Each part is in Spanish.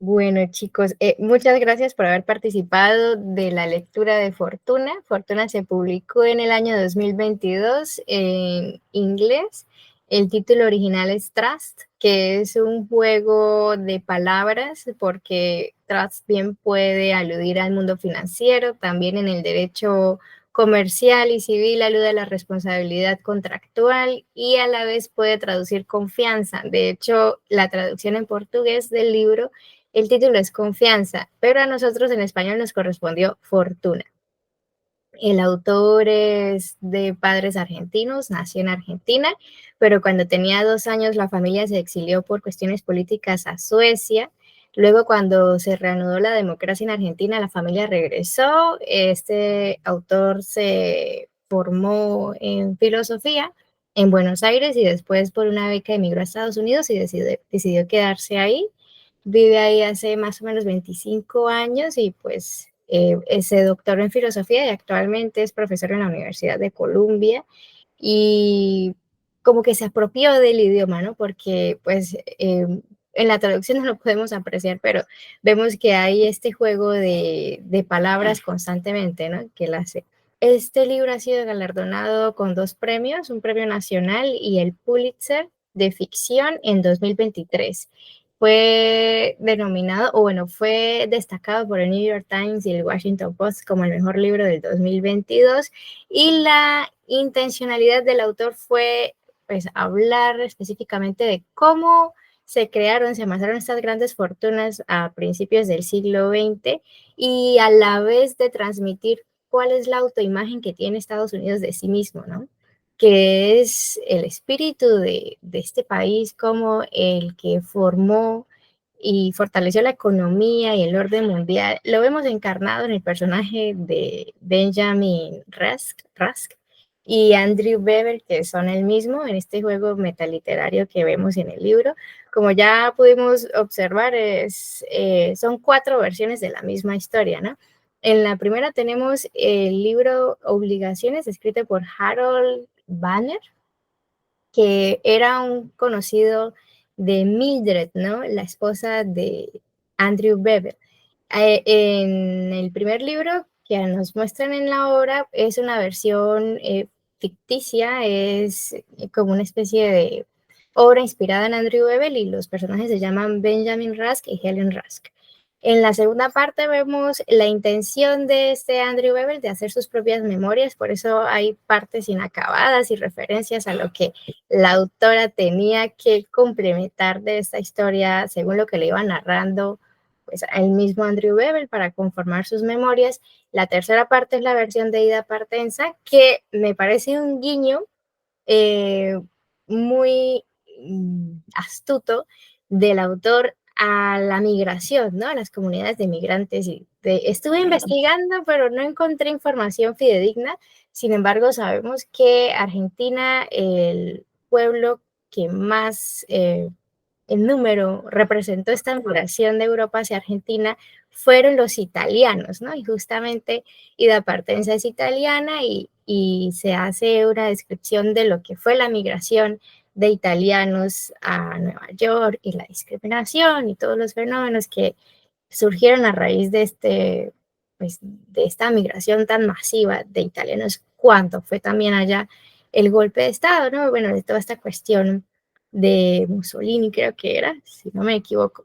Bueno, chicos, muchas gracias por haber participado de la lectura de Fortuna. Fortuna se publicó en el año 2022 en inglés. El título original es Trust, que es un juego de palabras porque trust bien puede aludir al mundo financiero, también en el derecho comercial y civil alude a la responsabilidad contractual y a la vez puede traducir confianza. De hecho, la traducción en portugués del libro, el título es Confianza, pero a nosotros en español nos correspondió Fortuna. El autor es de padres argentinos, nació en Argentina, pero cuando tenía 2 años la familia se exilió por cuestiones políticas a Suecia. Luego, cuando se reanudó la democracia en Argentina, la familia regresó. Este autor se formó en filosofía en Buenos Aires y después por una beca emigró a Estados Unidos y decidió quedarse ahí. Vive ahí hace más o menos 25 años y pues se doctoró en filosofía y actualmente es profesor en la Universidad de Columbia y como que se apropió del idioma, ¿no? Porque pues en la traducción no lo podemos apreciar, pero vemos que hay este juego de palabras constantemente, ¿no? Que él hace. Este libro ha sido galardonado con 2 premios, un premio nacional y el Pulitzer de ficción en 2023. Fue denominado, o bueno, fue destacado por el New York Times y el Washington Post como el mejor libro del 2022 y la intencionalidad del autor fue pues hablar específicamente de cómo se crearon, se amasaron estas grandes fortunas a principios del siglo XX y a la vez de transmitir cuál es la autoimagen que tiene Estados Unidos de sí mismo, ¿no? Que es el espíritu de este país como el que formó y fortaleció la economía y el orden mundial. Lo vemos encarnado en el personaje de Benjamin Rusk y Andrew Weber, que son el mismo en este juego metaliterario que vemos en el libro. Como ya pudimos observar, son 4 versiones de la misma historia, ¿no? En la primera tenemos el libro Obligaciones, escrito por Harold Banner, que era un conocido de Mildred, ¿no? La esposa de Andrew Bevel. En el primer libro que nos muestran en la obra es una versión ficticia, es como una especie de obra inspirada en Andrew Bevel y los personajes se llaman Benjamin Rusk y Helen Rusk. En la segunda parte vemos la intención de este Andrew Bevel de hacer sus propias memorias, por eso hay partes inacabadas y referencias a lo que la autora tenía que complementar de esta historia según lo que le iba narrando pues, el mismo Andrew Bevel para conformar sus memorias. La tercera parte es la versión de Ida Partenza, que me parece un guiño eh, muy astuto del autor a la migración, ¿no? A las comunidades de migrantes. Estuve investigando, pero no encontré información fidedigna. Sin embargo, sabemos que Argentina, el pueblo que más en número representó esta migración de Europa hacia Argentina, fueron los italianos, ¿no? Y justamente Ida Partenza es italiana y se hace una descripción de lo que fue la migración de italianos a Nueva York y la discriminación y todos los fenómenos que surgieron a raíz pues, de esta migración tan masiva de italianos, cuando fue también allá el golpe de Estado, ¿no? Bueno, de toda esta cuestión de Mussolini, creo que era, si no me equivoco.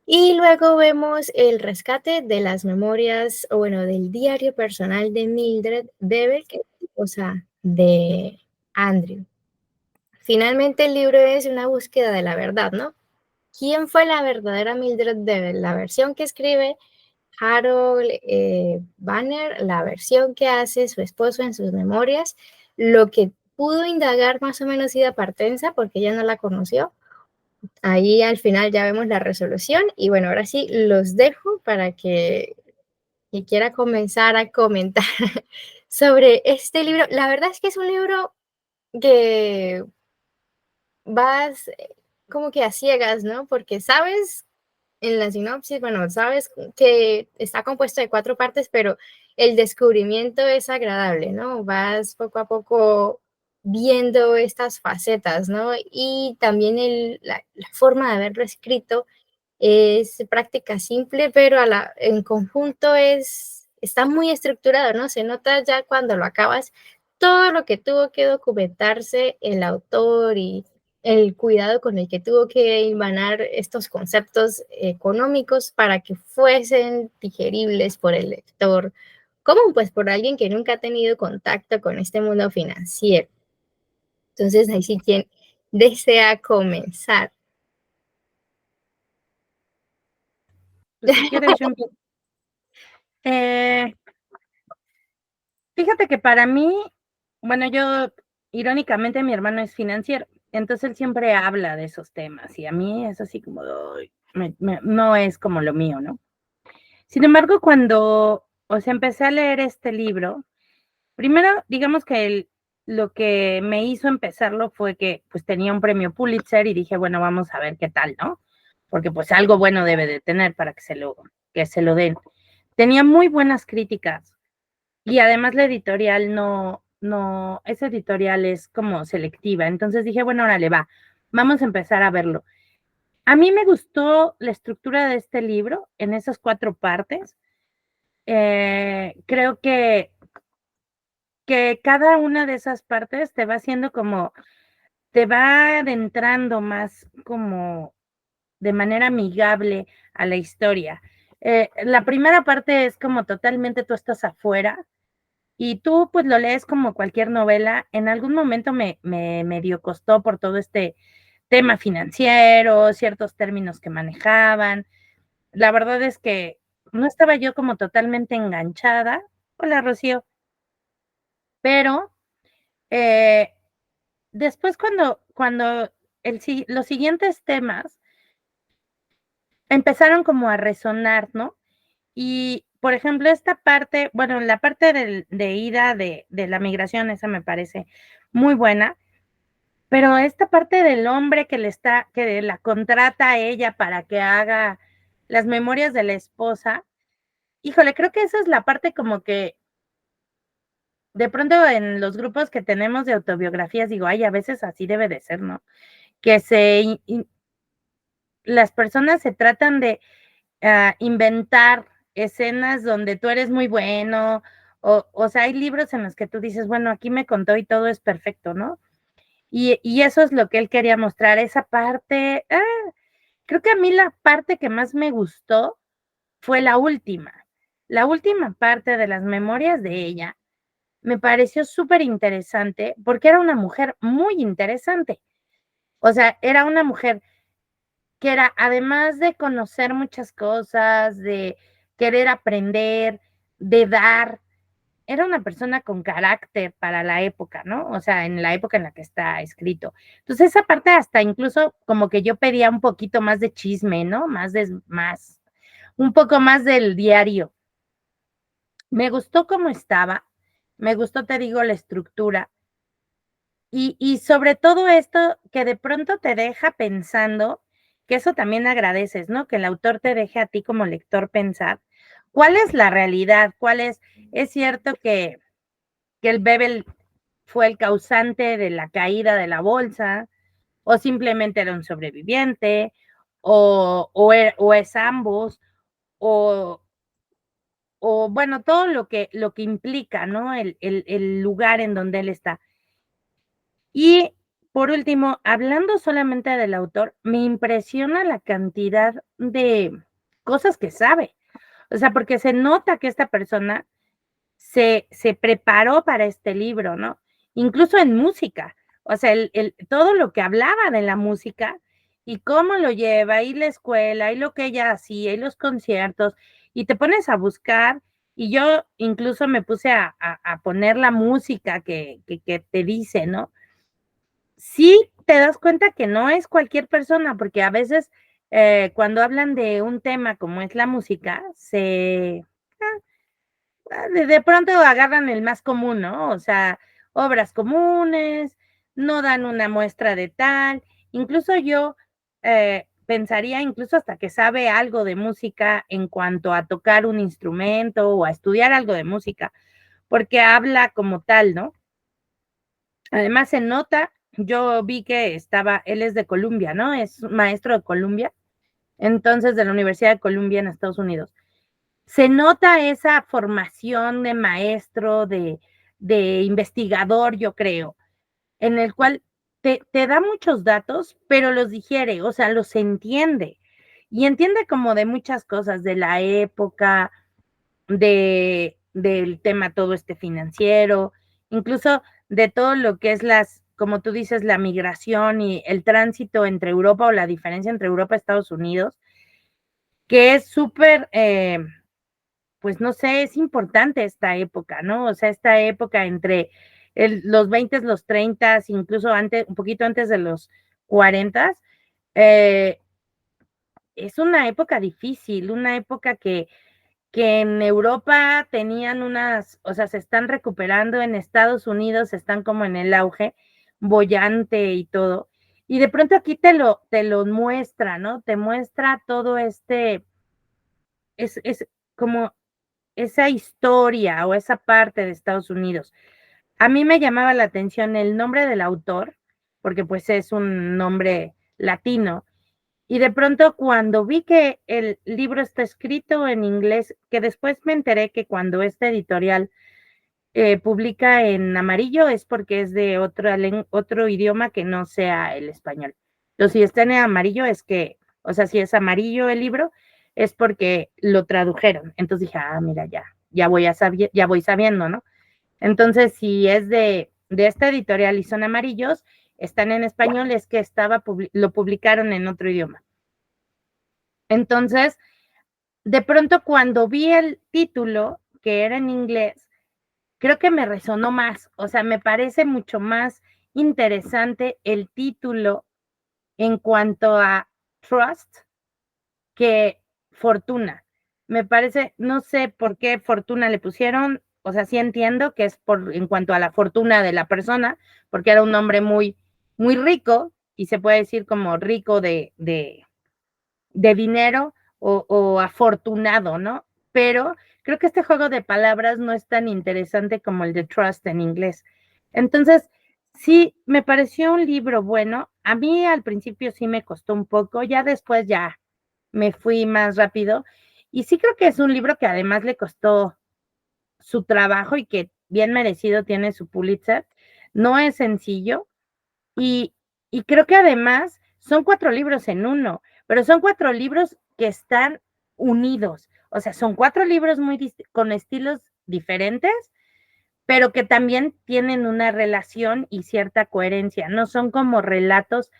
Y luego vemos el rescate de las memorias, o bueno, del diario personal de Mildred Bevel, que es la esposa de Andrew. Finalmente el libro es una búsqueda de la verdad, ¿no? ¿Quién fue la verdadera Mildred Bevel? La versión que escribe Harold Banner, la versión que hace su esposo en sus memorias, lo que pudo indagar más o menos Ida Partenza, porque ella no la conoció. Ahí al final ya vemos la resolución y bueno, ahora sí los dejo para que quiera comenzar a comentar sobre este libro. La verdad es que es un libro que vas como que a ciegas, ¿no? Porque sabes en la sinopsis, bueno, sabes que está compuesto de 4 partes, pero el descubrimiento es agradable, ¿no? Vas poco a poco viendo estas facetas, ¿no? Y también la forma de haberlo escrito es práctica simple, pero en conjunto está muy estructurado, ¿no? Se nota ya cuando lo acabas todo lo que tuvo que documentarse el autor y el cuidado con el que tuvo que hilvanar estos conceptos económicos para que fuesen digeribles por el lector común, pues por alguien que nunca ha tenido contacto con este mundo financiero. Entonces, ahí sí, quien desea comenzar. Pues si quieres, yo empiezo. Fíjate que para mí, bueno, yo, irónicamente, mi hermano es financiero, entonces él siempre habla de esos temas y a mí es así como, no es como lo mío, ¿no? Sin embargo, cuando, o sea, empecé a leer este libro, primero, digamos que lo que me hizo empezarlo fue que pues tenía un premio Pulitzer y dije, bueno, vamos a ver qué tal, ¿no? Porque pues algo bueno debe de tener para que se lo den. Tenía muy buenas críticas y además la editorial esa editorial es como selectiva. Entonces dije, bueno, órale, va, vamos a empezar a verlo. A mí me gustó la estructura de este libro en esas 4 partes. Creo que cada una de esas partes te va haciendo como, te va adentrando más como de manera amigable a la historia. La primera parte es como totalmente tú estás afuera y tú pues lo lees como cualquier novela. En algún momento me medio costó por todo este tema financiero, ciertos términos que manejaban. La verdad es que no estaba yo como totalmente enganchada. Hola, Rocío. Pero eh, después cuando los siguientes temas empezaron como a resonar, ¿no? Y, por ejemplo, esta parte, bueno, la parte de ida de la migración, esa me parece muy buena, pero esta parte del hombre que la contrata a ella para que haga las memorias de la esposa, híjole, creo que esa es la parte como que de pronto en los grupos que tenemos de autobiografías, digo, ay, a veces así debe de ser, ¿no? Que las personas se tratan de inventar escenas donde tú eres muy bueno, o sea, hay libros en los que tú dices, bueno, aquí me contó y todo es perfecto, ¿no? Y eso es lo que él quería mostrar, esa parte. Creo que a mí la parte que más me gustó fue la última parte de las memorias de ella. Me pareció súper interesante porque era una mujer muy interesante. O sea, era una mujer que era, además de conocer muchas cosas, de querer aprender, de dar, era una persona con carácter para la época, ¿no? O sea, en la época en la que está escrito. Entonces, esa parte hasta incluso como que yo pedía un poquito más de chisme, ¿no? Un poco más del diario. Me gustó cómo estaba, me gustó, te digo, la estructura. Y sobre todo esto que de pronto te deja pensando, que eso también agradeces, ¿no? Que el autor te deje a ti como lector pensar, ¿cuál es la realidad? Es cierto que el Bebel fue el causante de la caída de la bolsa, o simplemente era un sobreviviente, o es ambos, o, o bueno, todo lo que implica, ¿no? El lugar en donde él está. Y por último, hablando solamente del autor, me impresiona la cantidad de cosas que sabe. O sea, porque se nota que esta persona se preparó para este libro, ¿no? Incluso en música. O sea, todo lo que hablaba de la música y cómo lo lleva, y la escuela, y lo que ella hacía, y los conciertos, y te pones a buscar, y yo incluso me puse a poner la música que te dice, ¿no? Sí te das cuenta que no es cualquier persona, porque a veces cuando hablan de un tema como es la música, de pronto agarran el más común, ¿no? O sea, obras comunes, no dan una muestra de tal. Incluso yo pensaría, incluso hasta que sabe algo de música en cuanto a tocar un instrumento o a estudiar algo de música, porque habla como tal, ¿no? Además se nota, yo vi que él es de Columbia, ¿no? Es maestro de Columbia. entonces de la Universidad de Columbia en Estados Unidos. Se nota esa formación de maestro, de investigador, yo creo, en el cual te da muchos datos, pero los digiere, o sea, los entiende. Y entiende como de muchas cosas, de la época, del tema todo este financiero, incluso de todo lo que es como tú dices, la migración y el tránsito entre Europa o la diferencia entre Europa y Estados Unidos, que es súper, pues no sé, es importante esta época, ¿no? O sea, esta época entre los 20, los 30, incluso antes, un poquito antes de los 40, eh, es una época difícil, una época que en Europa tenían o sea, se están recuperando, en Estados Unidos están como en el auge, bollante y todo, y de pronto aquí te lo muestra, ¿no? Te muestra todo es como esa historia o esa parte de Estados Unidos. A mí me llamaba la atención el nombre del autor, porque pues es un nombre latino, y de pronto cuando vi que el libro está escrito en inglés, que después me enteré que cuando esta editorial publica en amarillo es porque es de otro idioma que no sea el español. Entonces, si está en amarillo es que, o sea, si es amarillo el libro, es porque lo tradujeron. Entonces dije, mira, ya voy sabiendo, ¿no? Entonces, si es de esta editorial y son amarillos, están en español, es que lo publicaron en otro idioma. Entonces, de pronto cuando vi el título, que era en inglés, creo que me resonó más, o sea, me parece mucho más interesante el título en cuanto a trust que fortuna. Me parece, no sé por qué fortuna le pusieron, o sea, sí entiendo que es en cuanto a la fortuna de la persona, porque era un hombre muy, muy rico, y se puede decir como rico de dinero o afortunado, ¿no? Pero creo que este juego de palabras no es tan interesante como el de trust en inglés. Entonces, sí, me pareció un libro bueno. A mí al principio sí me costó un poco, ya después ya me fui más rápido. Y sí creo que es un libro que además le costó su trabajo y que bien merecido tiene su Pulitzer. No es sencillo, y, y creo que además son 4 libros en uno, pero son 4 libros que están unidos. O sea, son 4 libros con estilos diferentes, pero que también tienen una relación y cierta coherencia. No son como relatos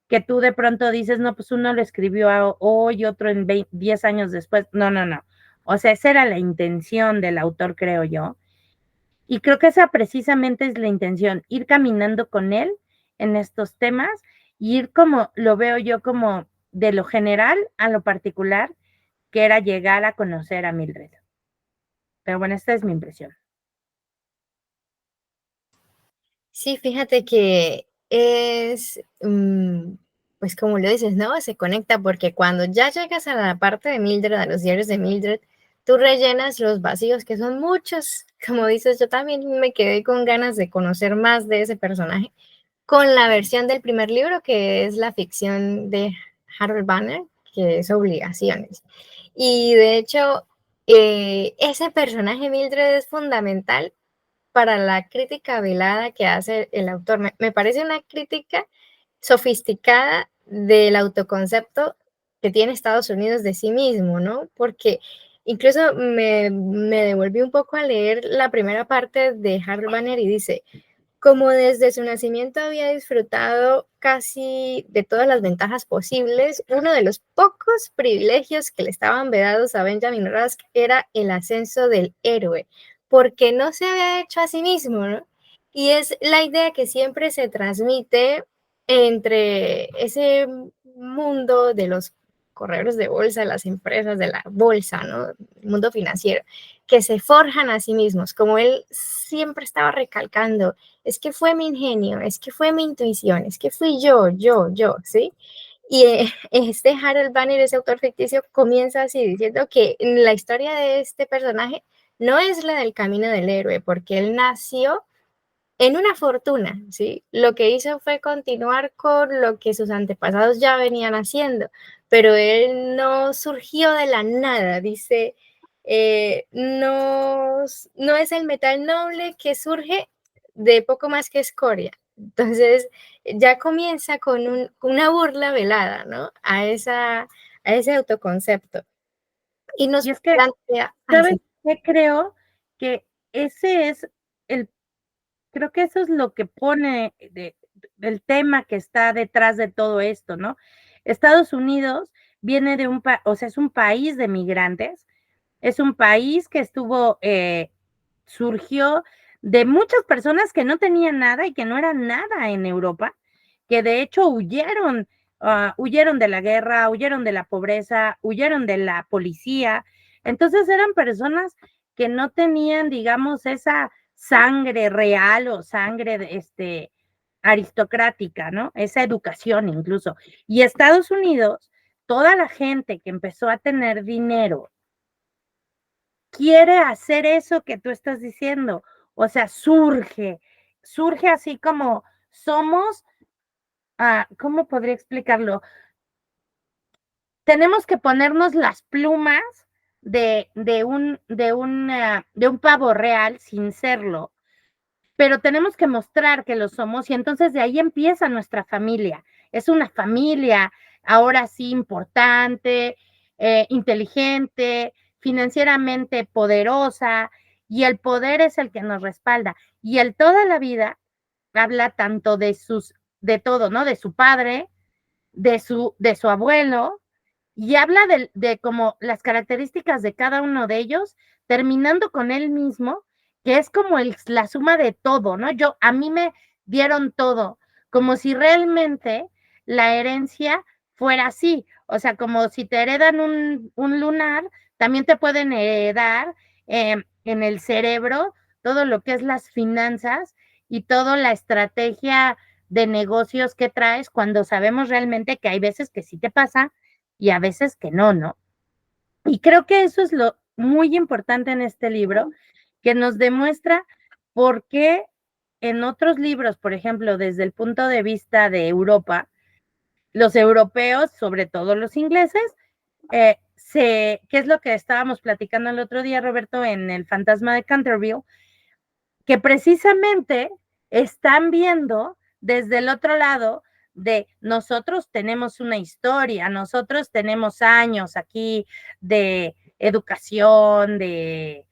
que tú de pronto dices, no, pues uno lo escribió hoy, otro en 10 años después. No, no, no. O sea, esa era la intención del autor, creo yo. Y creo que esa precisamente es la intención, ir caminando con él en estos temas y ir como, lo veo yo como de lo general a lo particular, que era llegar a conocer a Mildred. Pero bueno, esta es mi impresión. Sí, fíjate que pues como lo dices, ¿no? Se conecta porque cuando ya llegas a la parte de Mildred, a los diarios de Mildred, tú rellenas los vacíos, que son muchos. Como dices, yo también me quedé con ganas de conocer más de ese personaje con la versión del primer libro, que es la ficción de Harold Banner, que es Obligaciones. Y de hecho, ese personaje Mildred es fundamental para la crítica velada que hace el autor. Me parece una crítica sofisticada del autoconcepto que tiene Estados Unidos de sí mismo, ¿no? Porque incluso me devolví un poco a leer la primera parte de Harold Banner y dice, como desde su nacimiento había disfrutado casi de todas las ventajas posibles, uno de los pocos privilegios que le estaban vedados a Benjamin Rusk era el ascenso del héroe, porque no se había hecho a sí mismo, ¿no? Y es la idea que siempre se transmite entre ese mundo de los corredores de bolsa, las empresas de la bolsa, ¿no? El mundo financiero, que se forjan a sí mismos, como él siempre estaba recalcando, es que fue mi ingenio, es que fue mi intuición, es que fui yo, ¿sí? Y este Harold Banner, ese autor ficticio, comienza así diciendo que la historia de este personaje no es la del camino del héroe, porque él nació en una fortuna, ¿sí? Lo que hizo fue continuar con lo que sus antepasados ya venían haciendo, pero él no surgió de la nada, dice, no es el metal noble que surge de poco más que escoria. Entonces, ya comienza con una burla velada, ¿no? A ese autoconcepto. Y nos Y es que, plantea, ay, ¿sabes sí, qué? Creo que ese es el, creo que eso es lo que pone el tema que está detrás de todo esto, ¿no? Estados Unidos viene de o sea, es un país de migrantes, es un país que surgió de muchas personas que no tenían nada y que no eran nada en Europa, que de hecho huyeron de la guerra, huyeron de la pobreza, huyeron de la policía. Entonces eran personas que no tenían, digamos, esa sangre real o sangre aristocrática, ¿no? Esa educación incluso. Y Estados Unidos, toda la gente que empezó a tener dinero quiere hacer eso que tú estás diciendo. O sea, surge así como somos, ¿cómo podría explicarlo? Tenemos que ponernos las plumas de un pavo real sin serlo, pero tenemos que mostrar que lo somos y entonces de ahí empieza nuestra familia. Es una familia ahora sí importante, inteligente, financieramente poderosa y el poder es el que nos respalda. Y él toda la vida habla tanto de todo, ¿no? De su padre, de su abuelo, y habla de como las características de cada uno de ellos, terminando con él mismo, que es como la suma de todo, ¿no? A mí me dieron todo, como si realmente la herencia fuera así, o sea, como si te heredan un lunar, también te pueden heredar en el cerebro todo lo que es las finanzas y toda la estrategia de negocios que traes cuando sabemos realmente que hay veces que sí te pasa y a veces que no, ¿no? Y creo que eso es lo muy importante en este libro, que nos demuestra por qué en otros libros, por ejemplo, desde el punto de vista de Europa, los europeos, sobre todo los ingleses, ¿qué es lo que estábamos platicando el otro día, Roberto, en El Fantasma de Canterville? Que precisamente están viendo desde el otro lado de nosotros tenemos una historia, nosotros tenemos años aquí de educación, de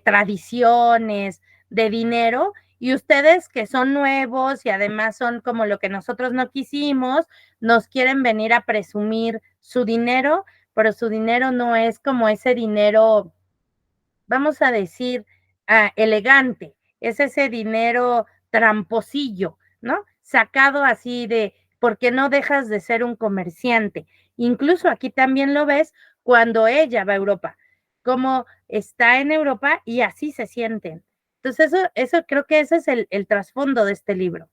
tradiciones, de dinero, y ustedes que son nuevos y además son como lo que nosotros no quisimos, nos quieren venir a presumir su dinero, pero su dinero no es como ese dinero, vamos a decir, elegante, es ese dinero tramposillo, ¿no? Sacado así porque no dejas de ser un comerciante. Incluso aquí también lo ves cuando ella va a Europa, como está en Europa y así se sienten. Entonces, eso creo que ese es el trasfondo de este libro.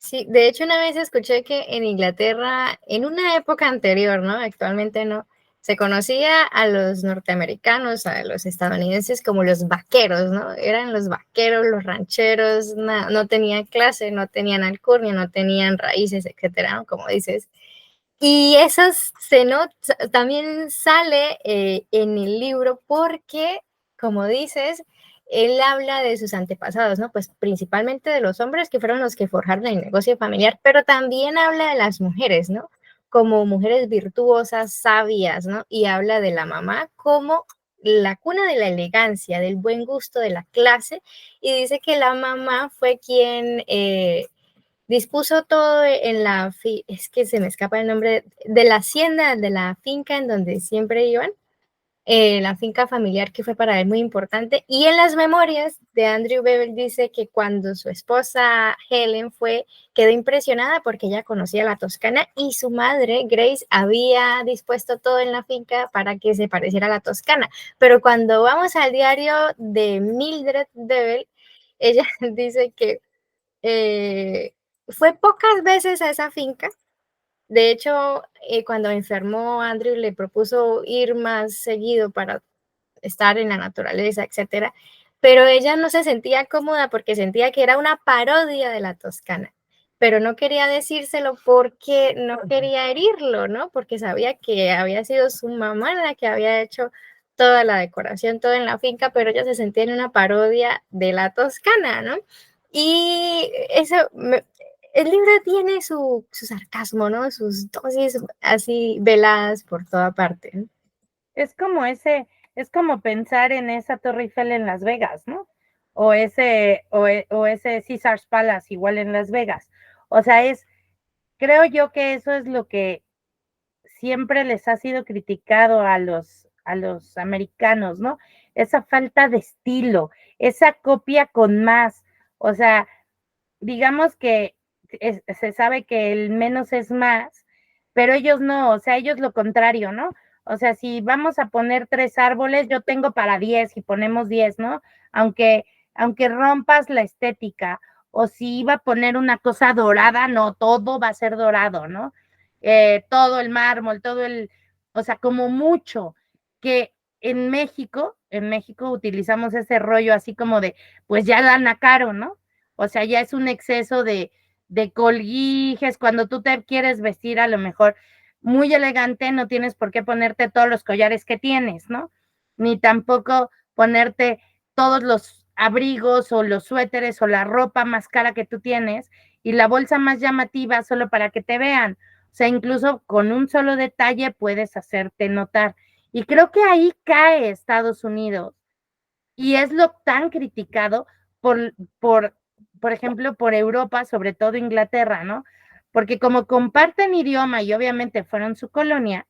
sí, de hecho una vez escuché que en Inglaterra, en una época anterior, ¿no? Actualmente no, se conocía a los norteamericanos, a los estadounidenses como los vaqueros, ¿no? Eran los vaqueros, los rancheros, no tenían clase, no tenían alcurnia, no tenían raíces, etcétera, ¿no? Como dices. Y eso también sale en el libro porque, como dices, él habla de sus antepasados, ¿no? Pues principalmente de los hombres que fueron los que forjaron el negocio familiar, pero también habla de las mujeres, ¿no? Como mujeres virtuosas, sabias, ¿no? Y habla de la mamá como la cuna de la elegancia, del buen gusto, de la clase, y dice que la mamá fue quien dispuso todo en es que se me escapa el nombre, de la hacienda, de la finca en donde siempre iban, la finca familiar que fue para él muy importante. Y en las memorias de Andrew Bevel dice que cuando su esposa Helen quedó impresionada porque ella conocía la Toscana y su madre, Grace, había dispuesto todo en la finca para que se pareciera a la Toscana. Pero cuando vamos al diario de Mildred Bevel, ella dice que fue pocas veces a esa finca. De hecho, cuando enfermó, Andrew le propuso ir más seguido para estar en la naturaleza, etcétera, pero ella no se sentía cómoda porque sentía que era una parodia de la Toscana. pero no quería decírselo porque no quería herirlo, ¿no? Porque sabía que había sido su mamá la que había hecho toda la decoración, todo en la finca, pero ella se sentía en una parodia de la Toscana, ¿no? Y eso, el libro tiene su sarcasmo, ¿no? Sus dosis así veladas por toda parte, ¿no? Es como es como pensar en esa Torre Eiffel en Las Vegas, ¿no? O ese Caesar's Palace igual en Las Vegas. O sea, creo yo que eso es lo que siempre les ha sido criticado a los americanos, ¿no? Esa falta de estilo, esa copia con más. O sea, digamos que se sabe que el menos es más, pero ellos no, o sea, ellos lo contrario, ¿no? O sea, si vamos a poner 3 árboles, yo tengo para 10 y ponemos 10, ¿no? Aunque, aunque rompas la estética, o si iba a poner una cosa dorada, no, todo va a ser dorado, ¿no? Todo el mármol, o sea, como mucho, que en México utilizamos ese rollo así como de, pues ya lana caro, ¿no? O sea, ya es un exceso de colguijes, cuando tú te quieres vestir a lo mejor muy elegante, no tienes por qué ponerte todos los collares que tienes, ¿no? Ni tampoco ponerte todos los abrigos o los suéteres o la ropa más cara que tú tienes y la bolsa más llamativa solo para que te vean. O sea, incluso con un solo detalle puedes hacerte notar. Y creo que ahí cae Estados Unidos y es lo tan criticado por, por, por ejemplo, por Europa, sobre todo Inglaterra, ¿no? Porque como comparten idioma y obviamente fueron su colonia,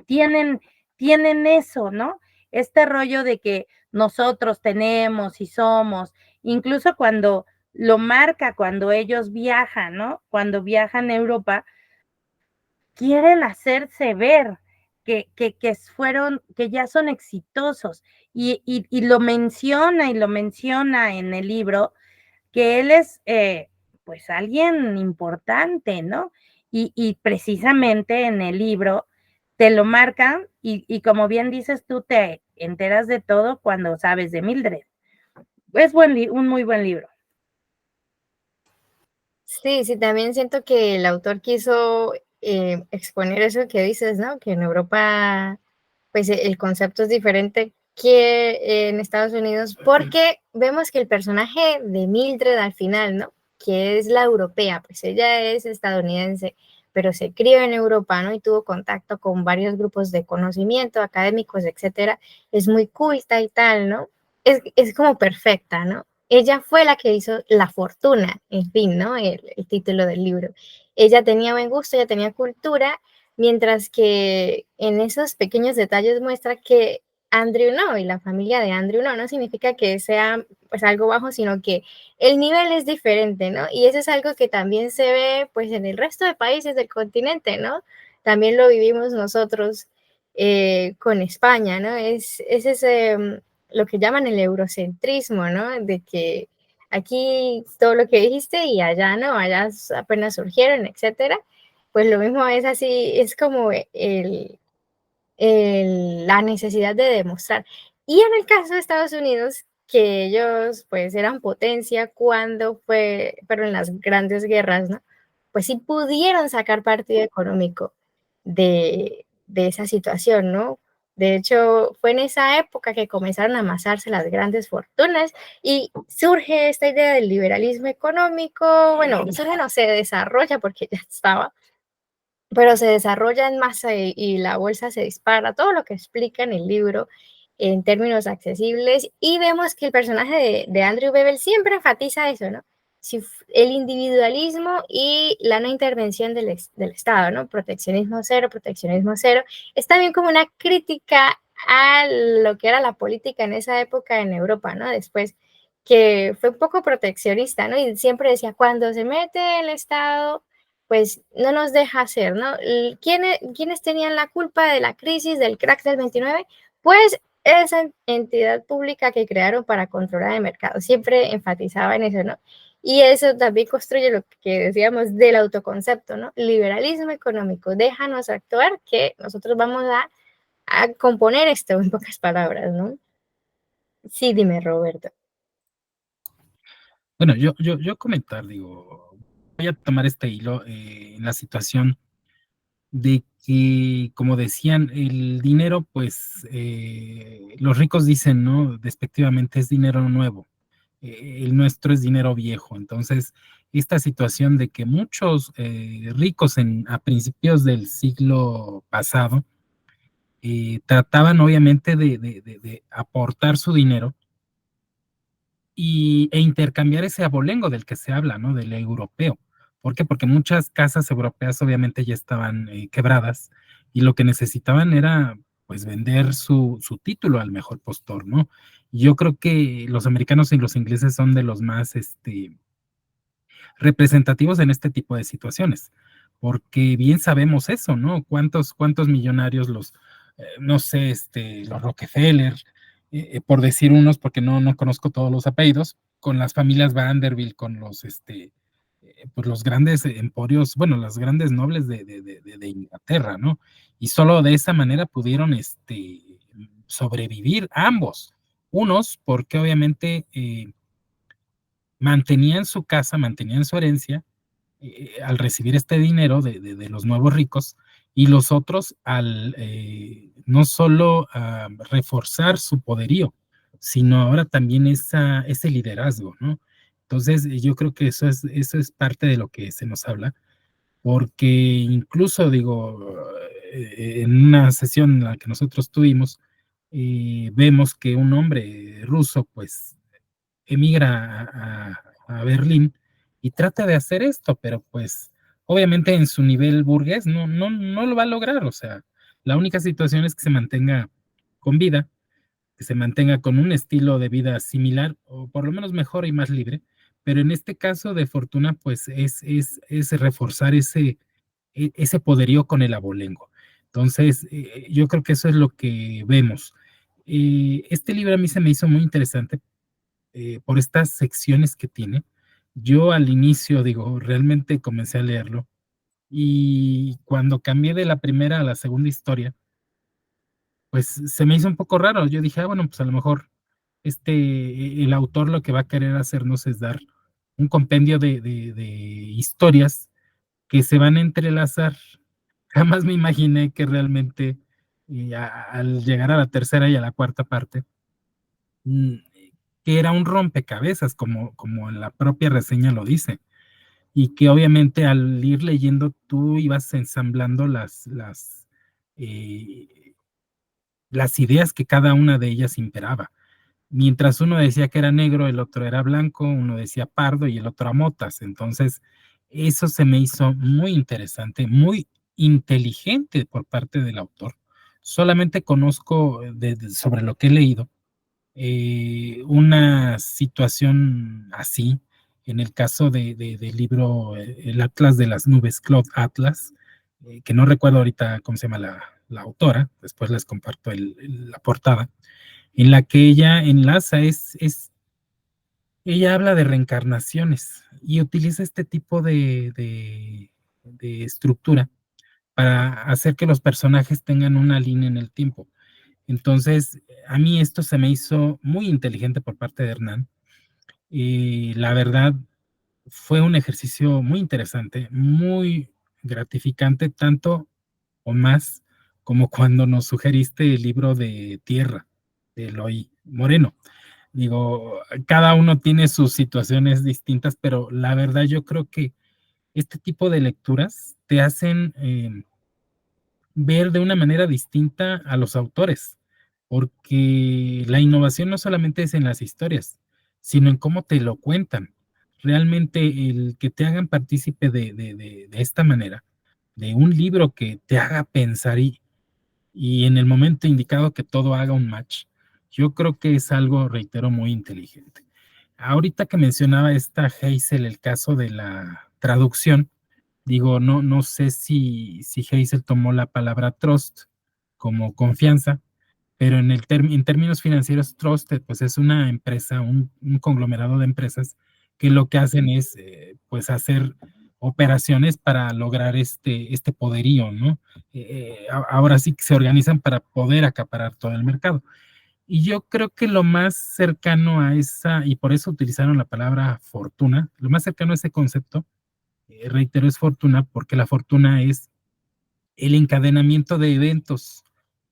tienen, tienen eso, ¿no? Este rollo de que nosotros tenemos y somos, incluso cuando lo marca, cuando ellos viajan, ¿no? Cuando viajan a Europa, quieren hacerse ver que ya son exitosos. Y lo menciona en el libro, que él es pues alguien importante, ¿no? Y precisamente en el libro te lo marcan y como bien dices tú, te enteras de todo cuando sabes de Mildred. Es un muy buen libro. Sí, sí, también siento que el autor quiso exponer eso que dices, ¿no? Que en Europa, pues el concepto es diferente que en Estados Unidos, porque vemos que el personaje de Mildred al final, ¿no? Que es la europea, pues ella es estadounidense, pero se crió en Europa, ¿no? Y tuvo contacto con varios grupos de conocimiento, académicos, etcétera. Es muy culta y tal, ¿no? Es como perfecta, ¿no? Ella fue la que hizo La Fortuna, en fin, ¿no? El título del libro. Ella tenía buen gusto, ella tenía cultura, mientras que en esos pequeños detalles muestra que Andrew no, y la familia de Andrew no, no significa que sea pues algo bajo, sino que el nivel es diferente, ¿no? Y eso es algo que también se ve pues en el resto de países del continente, ¿no? También lo vivimos nosotros con España, ¿no? Es ese lo que llaman el eurocentrismo, ¿no? De que aquí todo lo que dijiste y allá no, allá apenas surgieron, etcétera. Pues lo mismo es así, es como la necesidad de demostrar. Y en el caso de Estados Unidos, que ellos pues eran potencia cuando fueron las grandes guerras, ¿no? Pues sí pudieron sacar partido económico de esa situación, ¿no? De hecho, fue en esa época que comenzaron a amasarse las grandes fortunas y surge esta idea del liberalismo económico. Bueno, surge, no se desarrolla porque ya estaba, pero se desarrolla en masa y la bolsa se dispara, todo lo que explica en el libro en términos accesibles y vemos que el personaje de Andrew Bebel siempre enfatiza eso, ¿no? Si el individualismo y la no intervención del Estado, ¿no? Proteccionismo cero, es también como una crítica a lo que era la política en esa época en Europa, ¿no? Después que fue un poco proteccionista, ¿no? Y siempre decía, cuando se mete el Estado pues no nos deja hacer, ¿no? ¿Quiénes tenían la culpa de la crisis, del crack del 29? Pues esa entidad pública que crearon para controlar el mercado. Siempre enfatizaba en eso, ¿no? Y eso también construye lo que decíamos del autoconcepto, ¿no? Liberalismo económico, déjanos actuar que nosotros vamos a componer esto en pocas palabras, ¿no? Sí, dime, Roberto. Bueno, yo comentar, digo, voy a tomar este hilo en la situación de que, como decían, el dinero, pues los ricos dicen, ¿no? Despectivamente, es dinero nuevo. El nuestro es dinero viejo. Entonces, esta situación de que muchos ricos a principios del siglo pasado trataban obviamente de aportar su dinero e intercambiar ese abolengo del que se habla, ¿no? Del europeo. ¿Por qué? Porque muchas casas europeas obviamente ya estaban quebradas y lo que necesitaban era pues vender su título al mejor postor, ¿no? Yo creo que los americanos y los ingleses son de los más representativos en este tipo de situaciones, porque bien sabemos eso, ¿no? ¿Cuántos millonarios no sé, los Rockefeller, por decir unos, porque no conozco todos los apellidos, con las familias Vanderbilt, con pues los grandes emporios, bueno, las grandes nobles de Inglaterra, ¿no? Y solo de esa manera pudieron sobrevivir ambos. Unos, porque obviamente mantenían su casa, mantenían su herencia, al recibir este dinero de los nuevos ricos, y los otros al no solo reforzar su poderío, sino ahora también ese liderazgo, ¿no? Entonces, yo creo que eso es parte de lo que se nos habla, porque incluso, digo, en una sesión en la que nosotros tuvimos, vemos que un hombre ruso, pues, emigra a Berlín y trata de hacer esto, pero pues obviamente en su nivel burgués no lo va a lograr, o sea, la única situación es que se mantenga con vida, que se mantenga con un estilo de vida similar o por lo menos mejor y más libre, pero en este caso de Fortuna pues es reforzar ese poderío con el abolengo. Entonces, yo creo que eso es lo que vemos. Este libro a mí se me hizo muy interesante por estas secciones que tiene. Yo al inicio, digo, realmente comencé a leerlo y cuando cambié de la primera a la segunda historia, pues se me hizo un poco raro. Yo dije, bueno, pues a lo mejor el autor lo que va a querer hacernos es dar un compendio de historias que se van a entrelazar. Jamás me imaginé que realmente al llegar a la tercera y a la cuarta parte, mm, que era un rompecabezas, como la propia reseña lo dice, y que obviamente al ir leyendo tú ibas ensamblando eh, las ideas que cada una de ellas imperaba. Mientras uno decía que era negro, el otro era blanco, uno decía pardo y el otro amotas. Entonces, eso se me hizo muy interesante, muy inteligente por parte del autor. Solamente conozco sobre lo que he leído una situación así, en el caso del libro El Atlas de las Nubes, Cloud Atlas, que no recuerdo ahorita cómo se llama la autora, después les comparto la portada, en la que ella enlaza, ella habla de reencarnaciones y utiliza este tipo de estructura para hacer que los personajes tengan una línea en el tiempo. Entonces, a mí esto se me hizo muy inteligente por parte de Hernán. Y la verdad, fue un ejercicio muy interesante, muy gratificante, tanto o más como cuando nos sugeriste el libro de Tierra, de Eloy Moreno. Digo, cada uno tiene sus situaciones distintas, pero la verdad yo creo que este tipo de lecturas te hacen ver de una manera distinta a los autores, porque la innovación no solamente es en las historias, sino en cómo te lo cuentan. Realmente el que te hagan partícipe de esta manera, de un libro que te haga pensar y en el momento indicado que todo haga un match, yo creo que es algo, reitero, muy inteligente. Ahorita que mencionaba esta Hazel, el caso de la traducción, digo, no sé si Hazel tomó la palabra trust como confianza, pero en términos financieros, Trusted, pues es una empresa, un conglomerado de empresas que lo que hacen es, pues, hacer operaciones para lograr este poderío, ¿no? Ahora sí que se organizan para poder acaparar todo el mercado. Y yo creo que lo más cercano a y por eso utilizaron la palabra fortuna, lo más cercano a ese concepto reitero, es fortuna, porque la fortuna es el encadenamiento de eventos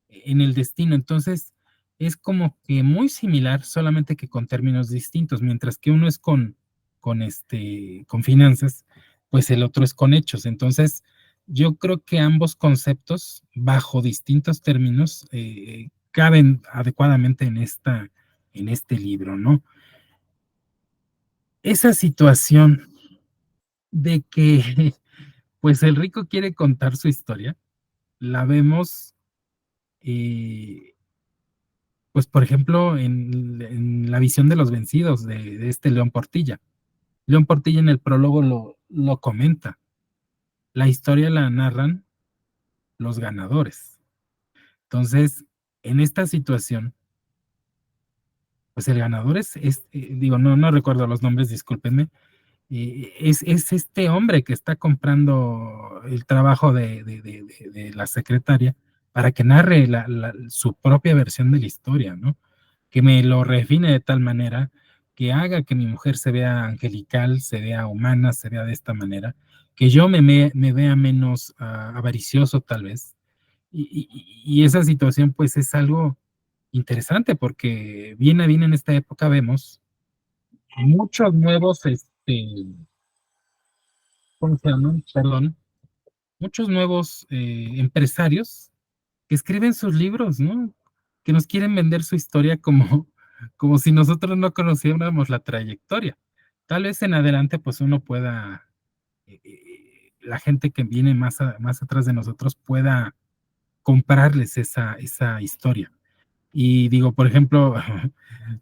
en el destino. Entonces, es como que muy similar, solamente que con términos distintos, mientras que uno es con finanzas, pues el otro es con hechos. Entonces, yo creo que ambos conceptos, bajo distintos términos, caben adecuadamente en este libro, ¿no? Esa situación de que, pues, el rico quiere contar su historia, la vemos, pues, por ejemplo, en la visión de los vencidos de este León Portilla. León Portilla en el prólogo lo comenta. La historia la narran los ganadores. Entonces, en esta situación, pues el ganador digo, no recuerdo los nombres, discúlpenme, es este hombre que está comprando el trabajo de la secretaria para que narre su propia versión de la historia, ¿no? Que me lo refine de tal manera que haga que mi mujer se vea angelical, se vea humana, se vea de esta manera, que yo me vea menos avaricioso tal vez. Y esa situación pues es algo interesante porque bien a bien en esta época vemos muchos nuevos, ¿cómo se llaman? Perdón, muchos nuevos empresarios que escriben sus libros, ¿no? Que nos quieren vender su historia como si nosotros no conociéramos la trayectoria. Tal vez en adelante, pues uno pueda, la gente que viene más atrás de nosotros pueda comprarles esa historia. Y digo, por ejemplo,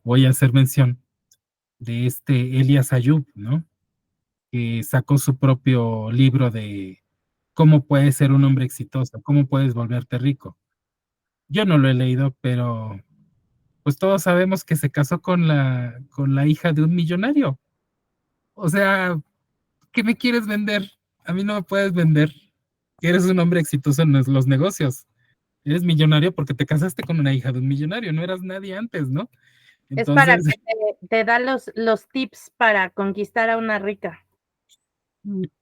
voy a hacer mención de Elias Ayub, ¿no? Que sacó su propio libro de cómo puedes ser un hombre exitoso, cómo puedes volverte rico. Yo no lo he leído, pero pues todos sabemos que se casó con la hija de un millonario. O sea, ¿qué me quieres vender? A mí no me puedes vender que eres un hombre exitoso en los negocios. Eres millonario porque te casaste con una hija de un millonario, no eras nadie antes, ¿no? Es para Entonces, que te da los tips para conquistar a una rica.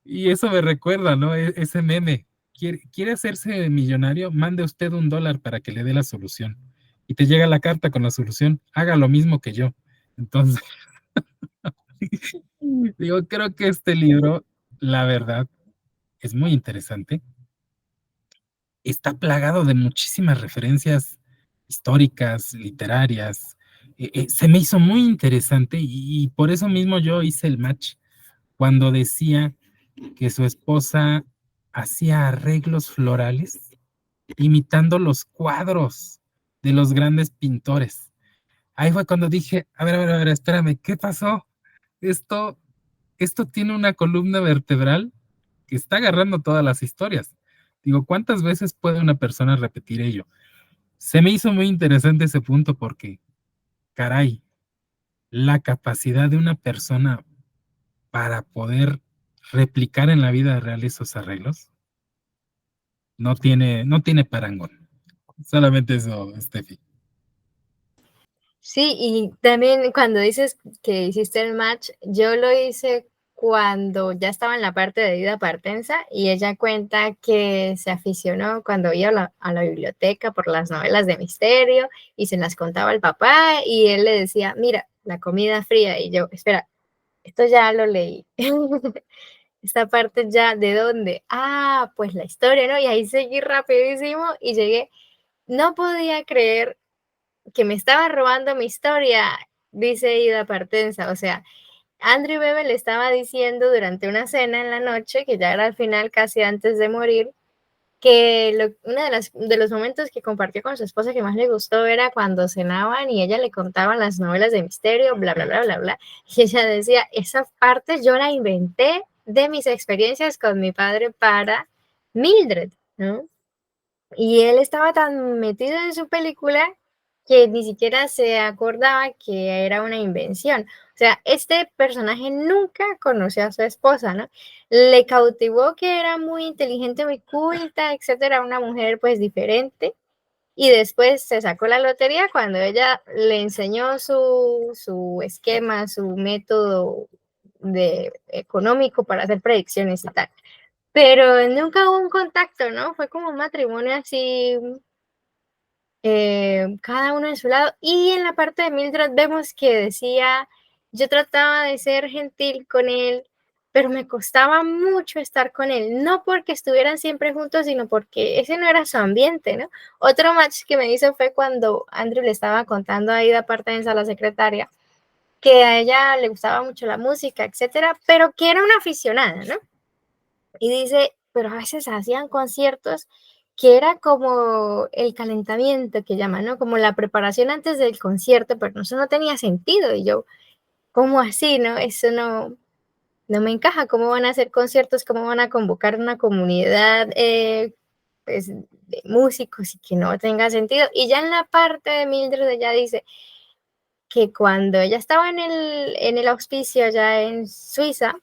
y eso me recuerda, ¿no? Ese meme. ¿Quiere hacerse millonario? Mande usted $1 para que le dé la solución. Y te llega la carta con la solución. Haga lo mismo que yo. Entonces, digo, creo que este libro, la verdad, es muy interesante. Está plagado de muchísimas referencias históricas, literarias. Se me hizo muy interesante y por eso mismo yo hice el match cuando decía que su esposa hacía arreglos florales imitando los cuadros de los grandes pintores. Ahí fue cuando dije, a ver, espérame, ¿qué pasó? Esto, esto tiene una columna vertebral que está agarrando todas las historias. Digo, ¿cuántas veces puede una persona repetir ello? Se me hizo muy interesante ese punto porque, caray, la capacidad de una persona para poder replicar en la vida real esos arreglos no tiene parangón. Solamente eso, Steffi. Sí, y también cuando dices que hiciste el match, yo lo hice cuando ya estaba en la parte de Ida Partenza y ella cuenta que se aficionó cuando iba a la biblioteca por las novelas de misterio y se las contaba al papá y él le decía, mira, la comida fría y yo, espera, esto ya lo leí. Esta parte ya, ¿de dónde? Ah, pues la historia, ¿no? Y ahí seguí rapidísimo y llegué. No podía creer que me estaba robando mi historia, dice Ida Partenza. O sea, Andrew Bebe le estaba diciendo durante una cena en la noche, que ya era al final, casi antes de morir, que uno de los momentos que compartió con su esposa que más le gustó era cuando cenaban y ella le contaba las novelas de misterio, bla, bla, bla, bla, bla. Y ella decía, esa parte yo la inventé de mis experiencias con mi padre para Mildred, ¿no? Y él estaba tan metido en su película que ni siquiera se acordaba que era una invención. O sea, este personaje nunca conoció a su esposa, ¿no? Le cautivó que era muy inteligente, muy culta, etcétera, una mujer pues diferente. Y después se sacó la lotería cuando ella le enseñó su esquema, su método de económico para hacer predicciones y tal. Pero nunca hubo un contacto, ¿no? Fue como un matrimonio así, cada uno en su lado. Y en la parte de Mildred vemos que decía, yo trataba de ser gentil con él, pero me costaba mucho estar con él, no porque estuvieran siempre juntos, sino porque ese no era su ambiente, ¿no? Otro match que me hizo fue cuando Andrew le estaba contando a Ida Partenza, la secretaria, que a ella le gustaba mucho la música, etcétera, pero que era una aficionada, ¿no? Y dice, pero a veces hacían conciertos que era como el calentamiento que llaman, ¿no? Como la preparación antes del concierto, pero eso no tenía sentido. Y yo, ¿cómo así, no? Eso no me encaja. ¿Cómo van a hacer conciertos? ¿Cómo van a convocar una comunidad pues, de músicos y que no tenga sentido? Y ya en la parte de Mildred ella dice que cuando ella estaba en el auspicio allá en Suiza,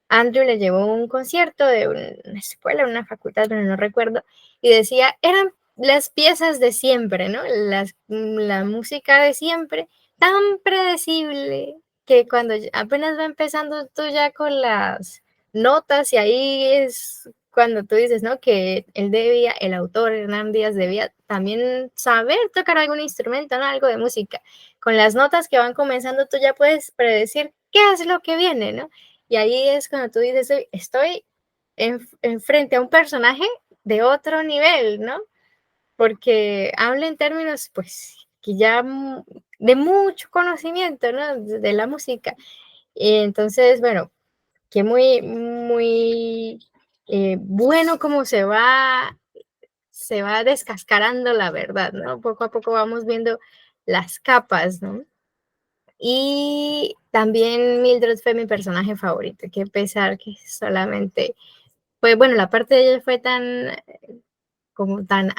Andrew le llevó un concierto de una escuela, una facultad, no recuerdo, y decía, eran las piezas de siempre, ¿no? La música de siempre, tan predecible que cuando apenas va empezando tú ya con las notas y ahí es cuando tú dices, ¿no? Que él debía, el autor Hernán Díaz debía también saber tocar algún instrumento, ¿no? Algo de música. Con las notas que van comenzando tú ya puedes predecir qué es lo que viene, ¿no? Y ahí es cuando tú dices, estoy frente a un personaje de otro nivel, ¿no? Porque habla en términos, pues, que ya de mucho conocimiento, ¿no? De la música. Y entonces, bueno, que muy bueno cómo se va descascarando la verdad, ¿no? Poco a poco vamos viendo las capas, ¿no? Y también Mildred fue mi personaje favorito, que a pesar que solamente, pues bueno, la parte de ella fue como tan,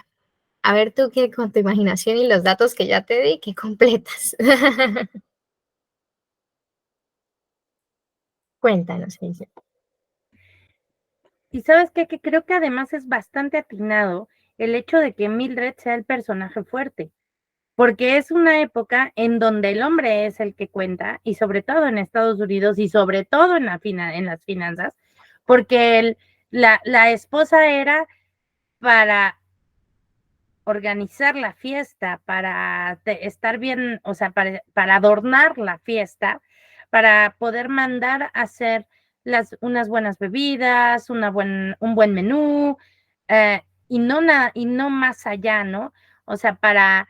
a ver tú que con tu imaginación y los datos que ya te di, que completas. Cuéntanos, Alicia. Y sabes qué, que creo que además es bastante atinado el hecho de que Mildred sea el personaje fuerte, porque es una época en donde el hombre es el que cuenta, y sobre todo en Estados Unidos, y sobre todo en las finanzas, porque la esposa era para organizar la fiesta, para estar bien, o sea, para adornar la fiesta, para poder mandar a hacer unas buenas bebidas, un buen menú, y no más allá, ¿no? O sea, para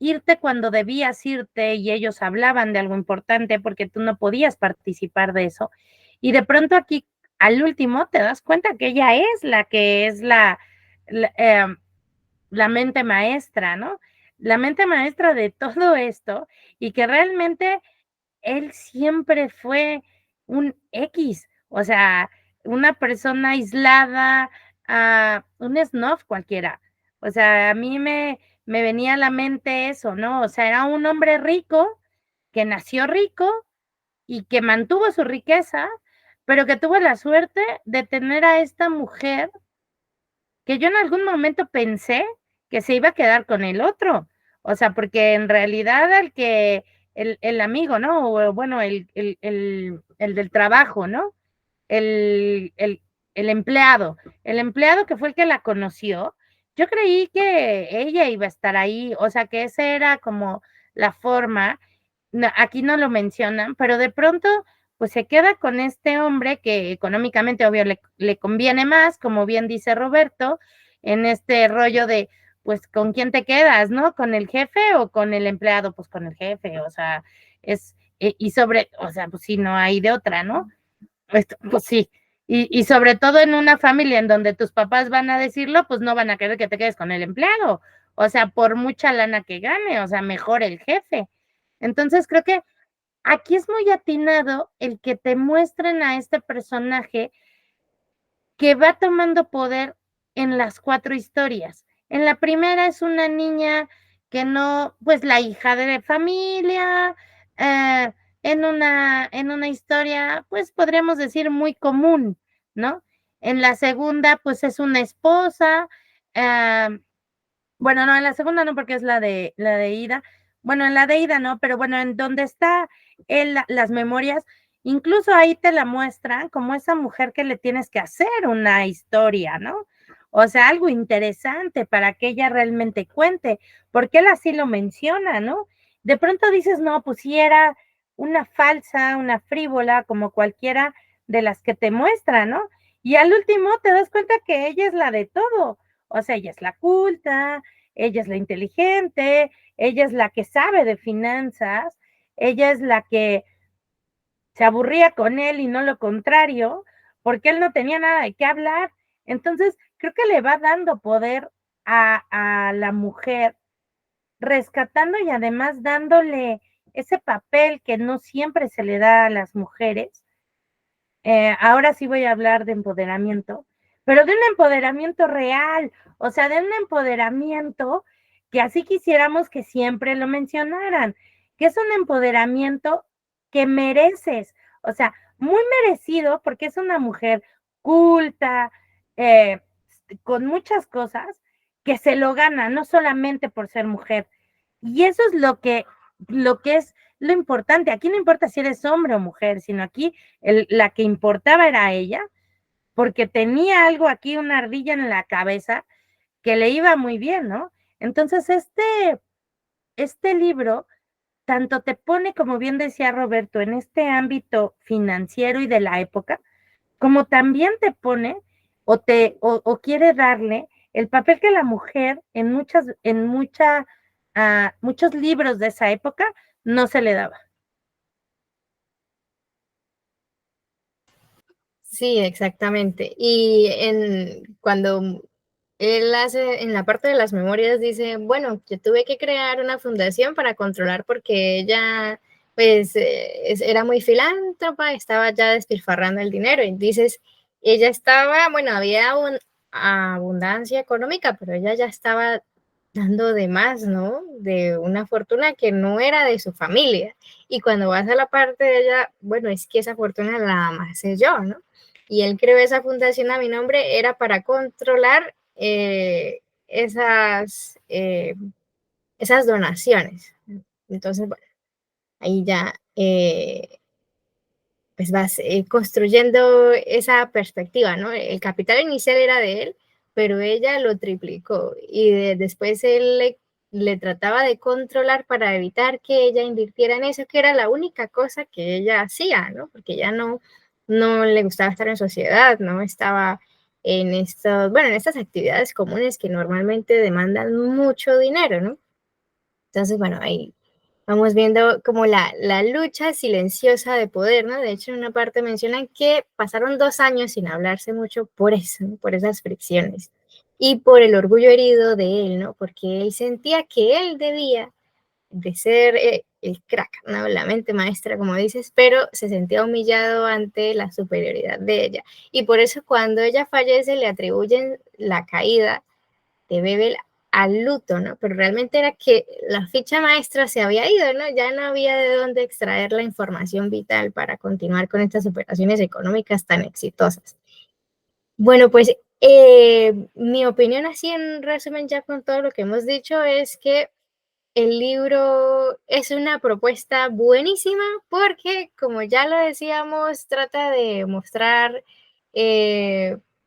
irte cuando debías irte y ellos hablaban de algo importante porque tú no podías participar de eso. Y de pronto aquí, al último, te das cuenta que ella es la que es la mente maestra, ¿no? La mente maestra de todo esto y que realmente él siempre fue un X, o sea, una persona aislada, un snob cualquiera. O sea, a mí me venía a la mente eso, ¿no? O sea, era un hombre rico que nació rico y que mantuvo su riqueza, pero que tuvo la suerte de tener a esta mujer que yo en algún momento pensé que se iba a quedar con el otro. O sea, porque en realidad el amigo, ¿no? O bueno, el del trabajo, ¿no? El, el, el empleado que fue el que la conoció, yo creí que ella iba a estar ahí, o sea, que esa era como la forma, no, aquí no lo mencionan, pero de pronto pues se queda con este hombre que económicamente obvio le conviene más, como bien dice Roberto, en este rollo de pues con quién te quedas, ¿no? ¿Con el jefe o con el empleado? Pues con el jefe, o sea, o sea, pues sí, no hay de otra, ¿no? Pues sí, y sobre todo en una familia en donde tus papás van a decirlo, pues no van a querer que te quedes con el empleado, o sea, por mucha lana que gane, o sea, mejor el jefe. Entonces creo que aquí es muy atinado el que te muestren a este personaje que va tomando poder en las 4 historias. En la primera es una niña que no, pues la hija de familia, en una historia, pues podríamos decir muy común, ¿no? En la segunda, pues es una esposa, bueno, no, en la segunda no, porque es la de Ida. Bueno, en la de Ida no, pero bueno, en donde está las memorias, incluso ahí te la muestran como esa mujer que le tienes que hacer una historia, ¿no? O sea, algo interesante para que ella realmente cuente, porque él así lo menciona, ¿no? De pronto dices, no, pues sí era una falsa, una frívola, como cualquiera de las que te muestra, ¿no? Y al último te das cuenta que ella es la de todo. O sea, ella es la culta, ella es la inteligente, ella es la que sabe de finanzas, ella es la que se aburría con él y no lo contrario, porque él no tenía nada de qué hablar. Entonces, creo que le va dando poder a la mujer, rescatando y además dándole ese papel que no siempre se le da a las mujeres. Ahora sí voy a hablar de empoderamiento, pero de un empoderamiento real, o sea, de un empoderamiento que así quisiéramos que siempre lo mencionaran, que es un empoderamiento que mereces, o sea, muy merecido porque es una mujer culta, eh, con muchas cosas, que se lo gana, no solamente por ser mujer. Y eso es lo que es lo importante. Aquí no importa si eres hombre o mujer, sino aquí la que importaba era ella, porque tenía algo aquí, una ardilla en la cabeza, que le iba muy bien, ¿no? Entonces, este libro tanto te pone, como bien decía Roberto, en este ámbito financiero y de la época, como también te pone o quiere darle el papel que la mujer muchos libros de esa época no se le daba. Sí, exactamente. Y cuando él hace, en la parte de las memorias dice, bueno, yo tuve que crear una fundación para controlar porque ella, pues, era muy filántropa, estaba ya despilfarrando el dinero. Y dices, ella estaba, bueno, había abundancia económica, pero ella ya estaba dando de más, ¿no? De una fortuna que no era de su familia. Y cuando vas a la parte de ella, bueno, es que esa fortuna la amasé yo, ¿no? Y él creó esa fundación a mi nombre, era para controlar esas donaciones. Entonces, bueno, ahí ya pues vas construyendo esa perspectiva, ¿no? El capital inicial era de él, pero ella lo triplicó y después él le trataba de controlar para evitar que ella invirtiera en eso, que era la única cosa que ella hacía, ¿no? Porque ella no le gustaba estar en sociedad, no estaba en bueno, en estas actividades comunes que normalmente demandan mucho dinero, ¿no? Entonces, bueno, ahí vamos viendo como la lucha silenciosa de poder, ¿no? De hecho, en una parte mencionan que pasaron 2 años sin hablarse mucho por eso, ¿no? Por esas fricciones y por el orgullo herido de él, ¿no? Porque él sentía que él debía de ser el crack, ¿no? La mente maestra, como dices, pero se sentía humillado ante la superioridad de ella. Y por eso cuando ella fallece le atribuyen la caída de Bebel al luto, ¿no? Pero realmente era que la ficha maestra se había ido, ¿no? Ya no había de dónde extraer la información vital para continuar con estas operaciones económicas tan exitosas. Bueno, pues mi opinión así en resumen ya con todo lo que hemos dicho es que el libro es una propuesta buenísima porque, como ya lo decíamos, trata de mostrar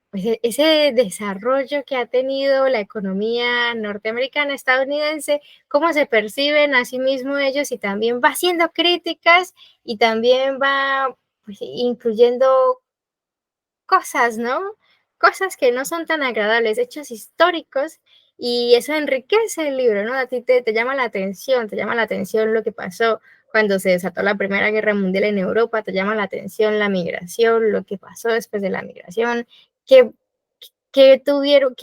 pues ese desarrollo que ha tenido la economía norteamericana, estadounidense, cómo se perciben a sí mismos ellos y también va haciendo críticas y también va pues, incluyendo cosas, ¿no? Cosas que no son tan agradables, hechos históricos, y eso enriquece el libro, ¿no? A ti te llama la atención, lo que pasó cuando se desató la Primera Guerra Mundial en Europa, te llama la atención la migración, lo que pasó después de la migración, qué, qué tuvieron,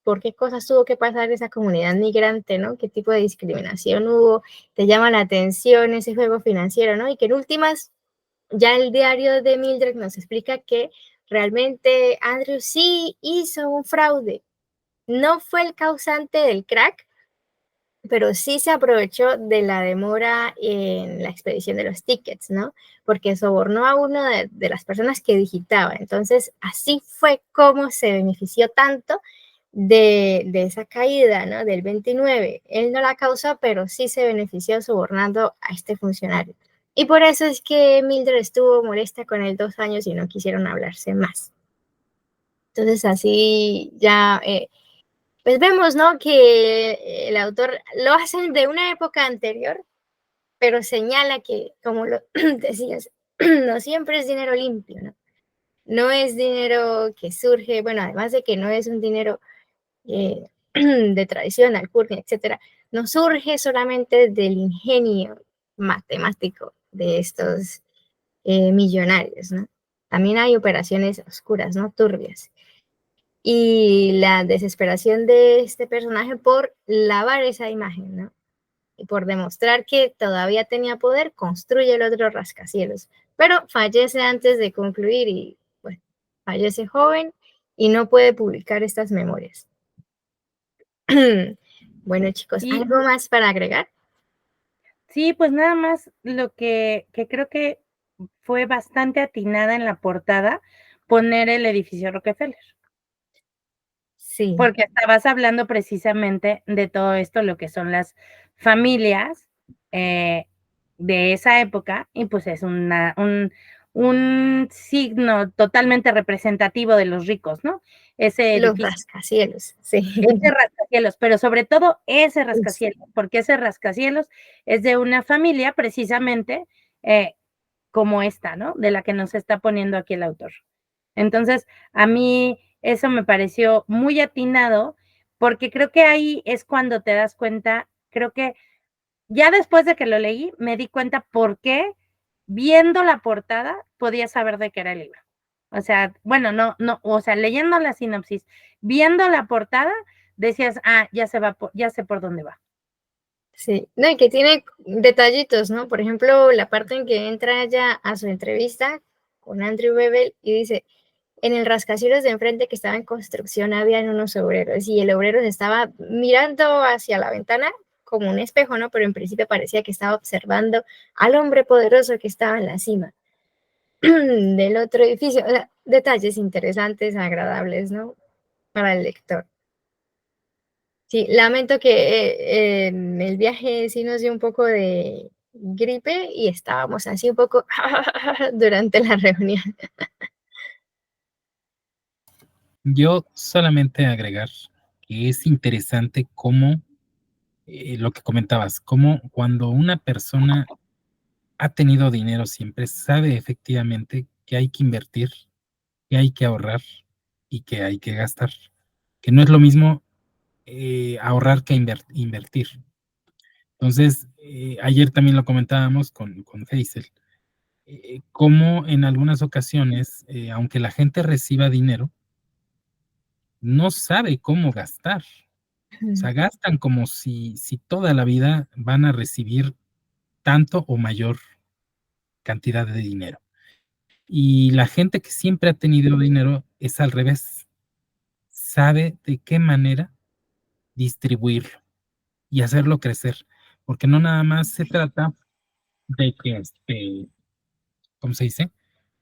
por qué cosas tuvo que pasar esa comunidad migrante, ¿no? ¿Qué tipo de discriminación hubo? Te llama la atención ese juego financiero, ¿no? Y que en últimas ya el diario de Mildred nos explica que realmente Andrew sí hizo un fraude. No fue el causante del crack, pero sí se aprovechó de la demora en la expedición de los tickets, ¿no? Porque sobornó a una de las personas que digitaba. Entonces, así fue como se benefició tanto de esa caída, ¿no? Del 29. Él no la causó, pero sí se benefició sobornando a este funcionario. Y por eso es que Mildred estuvo molesta con él 2 años y no quisieron hablarse más. Entonces así ya, pues vemos, ¿no? Que el autor lo hacen de una época anterior, pero señala que, como lo decías, no siempre es dinero limpio, ¿no? No es dinero que surge, bueno, además de que no es un dinero de traición, alcurnia, etcétera, no surge solamente del ingenio matemático de estos millonarios, ¿no? También hay operaciones oscuras, ¿no? Turbias. Y la desesperación de este personaje por lavar esa imagen, ¿no? Y por demostrar que todavía tenía poder, construye el otro rascacielos. Pero fallece antes de concluir y, bueno, fallece joven y no puede publicar estas memorias. Bueno, chicos, Y ¿algo más para agregar? sí, pues nada más lo que creo que fue bastante atinada en la portada, poner el edificio Rockefeller. Sí, Porque estabas hablando precisamente de todo esto, lo que son las familias de esa época, y pues es un signo totalmente representativo de los ricos, ¿no? Ese los edificio, rascacielos, sí. ese rascacielos, pero sobre todo ese rascacielos, porque ese rascacielos es de una familia precisamente como esta, ¿no? De la que nos está poniendo aquí el autor. Entonces, a mí eso me pareció muy atinado, porque creo que ahí es cuando te das cuenta, creo que ya después de que lo leí, me di cuenta por qué, viendo la portada, podía saber de qué era el libro. O sea, bueno, no, o sea, leyendo la sinopsis, viendo la portada, decías, ya ya sé por dónde va. Sí, no, y que tiene detallitos, ¿no? Por ejemplo, la parte en que entra ella a su entrevista con Andrew Bebel y dice, en el rascacielos de enfrente que estaba en construcción habían unos obreros y el obrero se estaba mirando hacia la ventana como un espejo, ¿no? Pero en principio parecía que estaba observando al hombre poderoso que estaba en la cima del otro edificio. O sea, detalles interesantes, agradables, ¿no? Para el lector. Sí, lamento que en el viaje sí nos dio un poco de gripe y estábamos así un poco durante la reunión. Yo solamente agregar que es interesante cómo, lo que comentabas, cómo cuando una persona ha tenido dinero siempre, sabe efectivamente que hay que invertir, que hay que ahorrar y que hay que gastar, que no es lo mismo, ahorrar que invertir. Entonces, ayer también lo comentábamos con Hazel, cómo en algunas ocasiones, aunque la gente reciba dinero, no sabe cómo gastar. O sea, gastan como si toda la vida van a recibir tanto o mayor cantidad de dinero. Y la gente que siempre ha tenido dinero es al revés, sabe de qué manera distribuirlo y hacerlo crecer, porque no nada más se trata de que, ¿cómo se dice?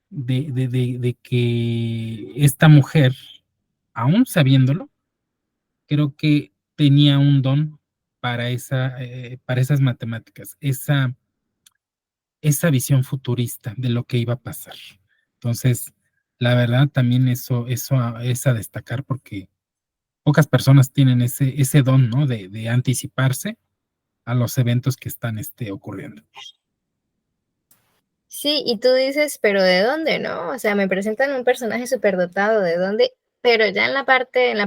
De que esta mujer, aún sabiéndolo, creo que tenía un don para esas matemáticas, esa visión futurista de lo que iba a pasar. Entonces, la verdad también eso es a destacar porque pocas personas tienen ese don, ¿no? De anticiparse a los eventos que están ocurriendo. Sí, y tú dices, pero ¿de dónde, no? O sea, me presentan un personaje superdotado, ¿de dónde? Pero ya en la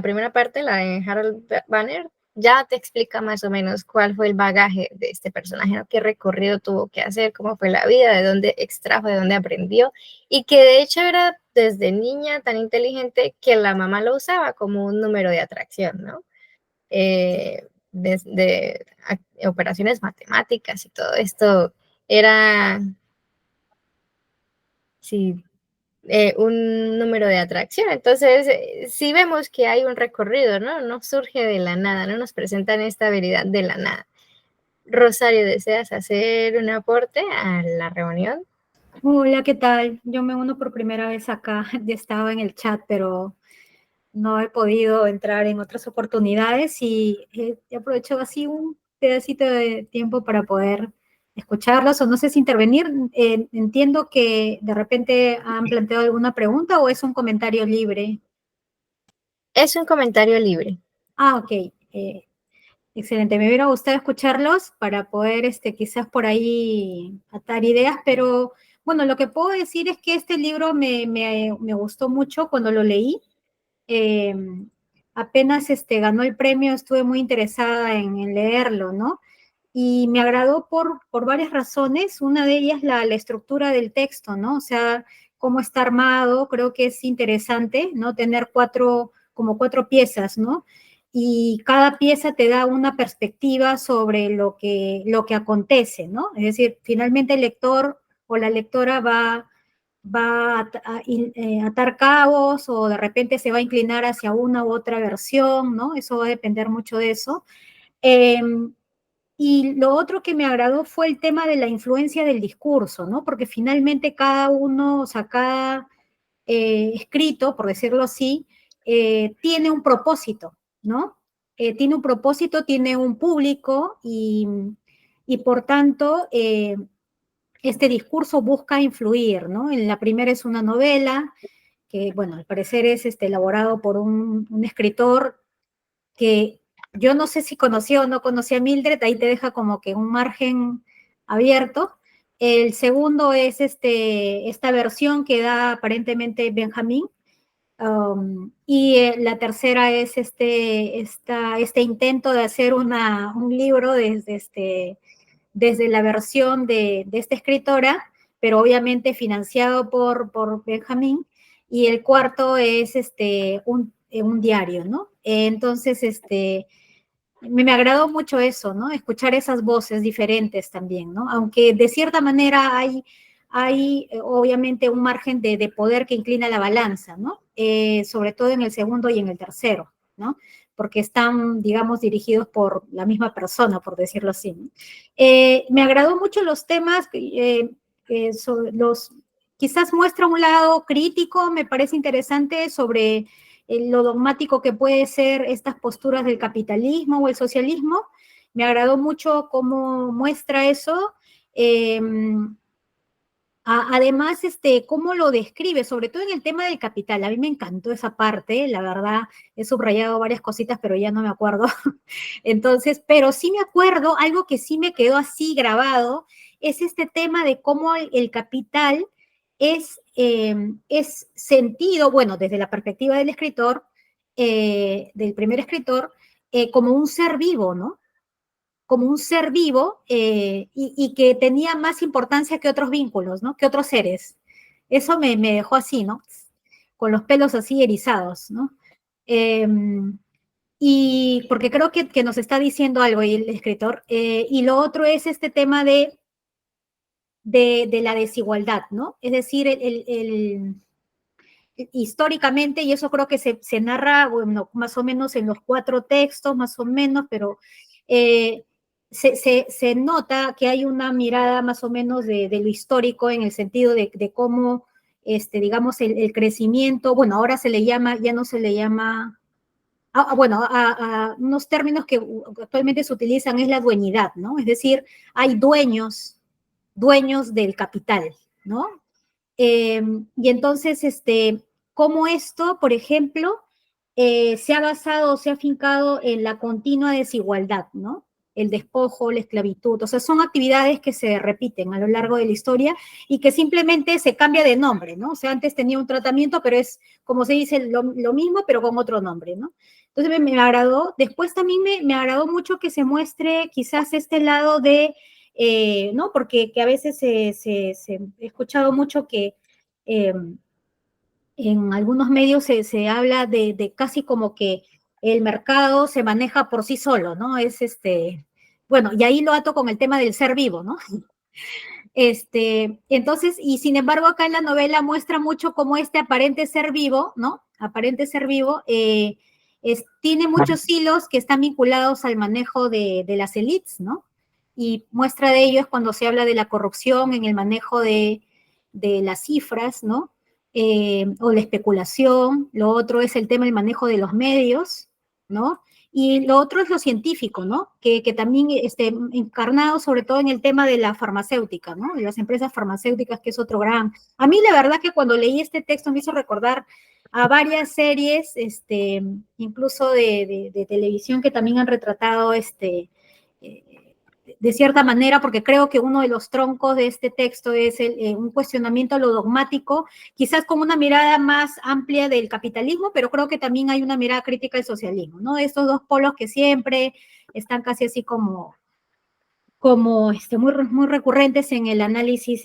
primera parte, la de Harold Banner, ya te explica más o menos cuál fue el bagaje de este personaje, ¿no? Qué recorrido tuvo que hacer, cómo fue la vida, de dónde extrajo, de dónde aprendió, y que de hecho era desde niña tan inteligente que la mamá lo usaba como un número de atracción, ¿no? De operaciones matemáticas y todo esto era, sí, un número de atracción. Entonces, sí vemos que hay un recorrido, ¿no? No surge de la nada, no nos presentan esta habilidad de la nada. Rosario, ¿deseas hacer un aporte a la reunión? Hola, ¿qué tal? Yo me uno por primera vez acá. Ya estaba en el chat, pero no he podido entrar en otras oportunidades y he aprovechado así un pedacito de tiempo para poder escucharlos o no sé si intervenir. Entiendo que de repente han planteado alguna pregunta o es un comentario libre. Es un comentario libre. Ah, ok. Excelente. Me hubiera gustado escucharlos para poder quizás por ahí atar ideas, pero bueno, lo que puedo decir es que este libro me gustó mucho cuando lo leí. Apenas ganó el premio, estuve muy interesada en leerlo, ¿no? Y me agradó por varias razones. Una de ellas la estructura del texto, ¿no? O sea, cómo está armado, creo que es interesante, ¿no? Tener como cuatro piezas, ¿no? Y cada pieza te da una perspectiva sobre lo que acontece, ¿no? Es decir, finalmente el lector o la lectora va a atar cabos o de repente se va a inclinar hacia una u otra versión, ¿no? Eso va a depender mucho de eso. Y lo otro que me agradó fue el tema de la influencia del discurso, ¿no? Porque finalmente cada uno, o sea, cada escrito, por decirlo así, tiene un propósito, ¿no? Tiene un propósito, tiene un público y por tanto, este discurso busca influir, ¿no? En la primera es una novela que, bueno, al parecer es elaborado por un escritor que yo no sé si conocía o no conocía a Mildred, ahí te deja como que un margen abierto. El segundo es esta versión que da aparentemente Benjamín, y la tercera es este intento de hacer un libro desde la versión de esta escritora, pero obviamente financiado por Benjamín, y el cuarto es un diario, ¿no? Entonces, me agradó mucho eso, ¿no? Escuchar esas voces diferentes también, ¿no? Aunque de cierta manera hay obviamente un margen de poder que inclina la balanza, ¿no? Sobre todo en el segundo y en el tercero, ¿no? Porque están, digamos, dirigidos por la misma persona, por decirlo así, ¿no? Me agradó mucho los temas, quizás muestra un lado crítico, me parece interesante sobre lo dogmático que puede ser estas posturas del capitalismo o el socialismo. Me agradó mucho cómo muestra eso. Además, cómo lo describe, sobre todo en el tema del capital. A mí me encantó esa parte, la verdad, he subrayado varias cositas, pero ya no me acuerdo. Entonces, pero sí me acuerdo, algo que sí me quedó así grabado, es este tema de cómo el capital es sentido, bueno, desde la perspectiva del escritor, del primer escritor, como un ser vivo, ¿no? Como un ser vivo y que tenía más importancia que otros vínculos, ¿no? Que otros seres. Eso me dejó así, ¿no? Con los pelos así erizados, ¿no? Y porque creo que nos está diciendo algo ahí el escritor. Y lo otro es este tema de la desigualdad, ¿no? Es decir, históricamente, y eso creo que se narra, bueno, más o menos en los 4 textos, más o menos, pero se nota que hay una mirada más o menos de lo histórico en el sentido de cómo, digamos, el crecimiento, bueno, ahora se le llama, ya no se le llama, bueno, a unos términos que actualmente se utilizan es la dueñidad, ¿no? Es decir, hay dueños del capital, ¿no? Y entonces, cómo esto, por ejemplo, se ha basado, se ha afincado en la continua desigualdad, ¿no? El despojo, la esclavitud, o sea, son actividades que se repiten a lo largo de la historia y que simplemente se cambia de nombre, ¿no? O sea, antes tenía un tratamiento, pero es, como se dice, lo mismo, pero con otro nombre, ¿no? Entonces me agradó. Después también me agradó mucho que se muestre quizás este lado de ¿no? Porque que a veces he escuchado mucho que en algunos medios se habla de casi como que el mercado se maneja por sí solo, ¿no? Es bueno, y ahí lo ato con el tema del ser vivo, ¿no? Entonces, y sin embargo acá en la novela muestra mucho cómo este aparente ser vivo, ¿no? Aparente ser vivo, tiene muchos hilos que están vinculados al manejo de las élites, ¿no? Y muestra de ello es cuando se habla de la corrupción en el manejo de las cifras, ¿no? O la especulación. Lo otro es el tema del manejo de los medios, ¿no? Y lo otro es lo científico, ¿no? Que también encarnado sobre todo en el tema de la farmacéutica, ¿no? De las empresas farmacéuticas, que es otro gran... A mí la verdad que cuando leí este texto me hizo recordar a varias series, incluso de televisión, que también han retratado de cierta manera, porque creo que uno de los troncos de este texto es un cuestionamiento a lo dogmático, quizás con una mirada más amplia del capitalismo, pero creo que también hay una mirada crítica del socialismo, ¿no? De estos dos polos que siempre están casi así como muy recurrentes en el análisis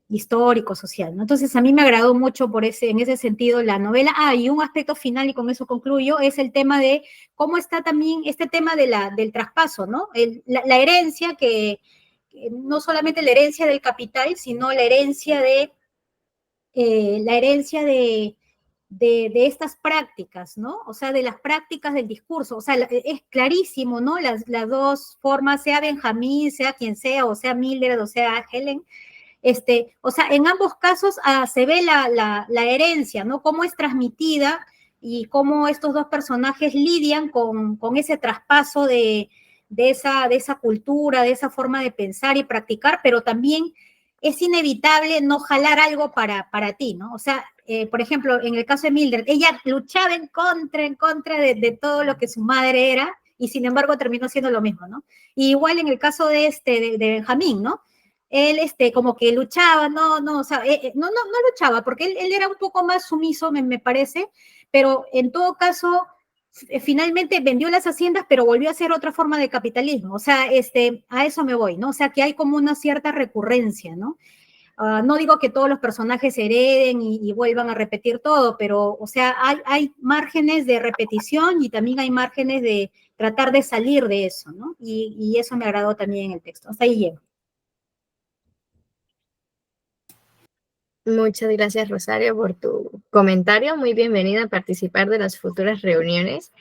histórico, social, ¿no? Entonces a mí me agradó mucho en ese sentido la novela. Y un aspecto final, y con eso concluyo, es el tema de cómo está también este tema del traspaso, ¿no? La herencia, que no solamente la herencia del capital, sino la herencia de estas prácticas, ¿no? O sea, de las prácticas del discurso. O sea, es clarísimo, ¿no? Las dos formas, sea Benjamín, sea quien sea, o sea Mildred, o sea Helen. O sea, en ambos casos se ve la herencia, ¿no? Cómo es transmitida y cómo estos dos personajes lidian con ese traspaso de esa cultura, de esa forma de pensar y practicar, pero también es inevitable no jalar algo para ti, ¿no? O sea, por ejemplo, en el caso de Mildred, ella luchaba en contra de todo lo que su madre era, y sin embargo terminó siendo lo mismo, ¿no? Y igual en el caso de Benjamín, ¿no? Él como que luchaba, o sea, no luchaba, porque él era un poco más sumiso, me parece, pero en todo caso, finalmente vendió las haciendas, pero volvió a hacer otra forma de capitalismo. O sea, a eso me voy, ¿no? O sea, que hay como una cierta recurrencia, ¿no? No digo que todos los personajes hereden y vuelvan a repetir todo, pero, o sea, hay márgenes de repetición y también hay márgenes de tratar de salir de eso, ¿no? Y eso me agradó también en el texto. Hasta ahí llego. Muchas gracias, Rosario, por tu comentario. Muy bienvenida a participar de las futuras reuniones.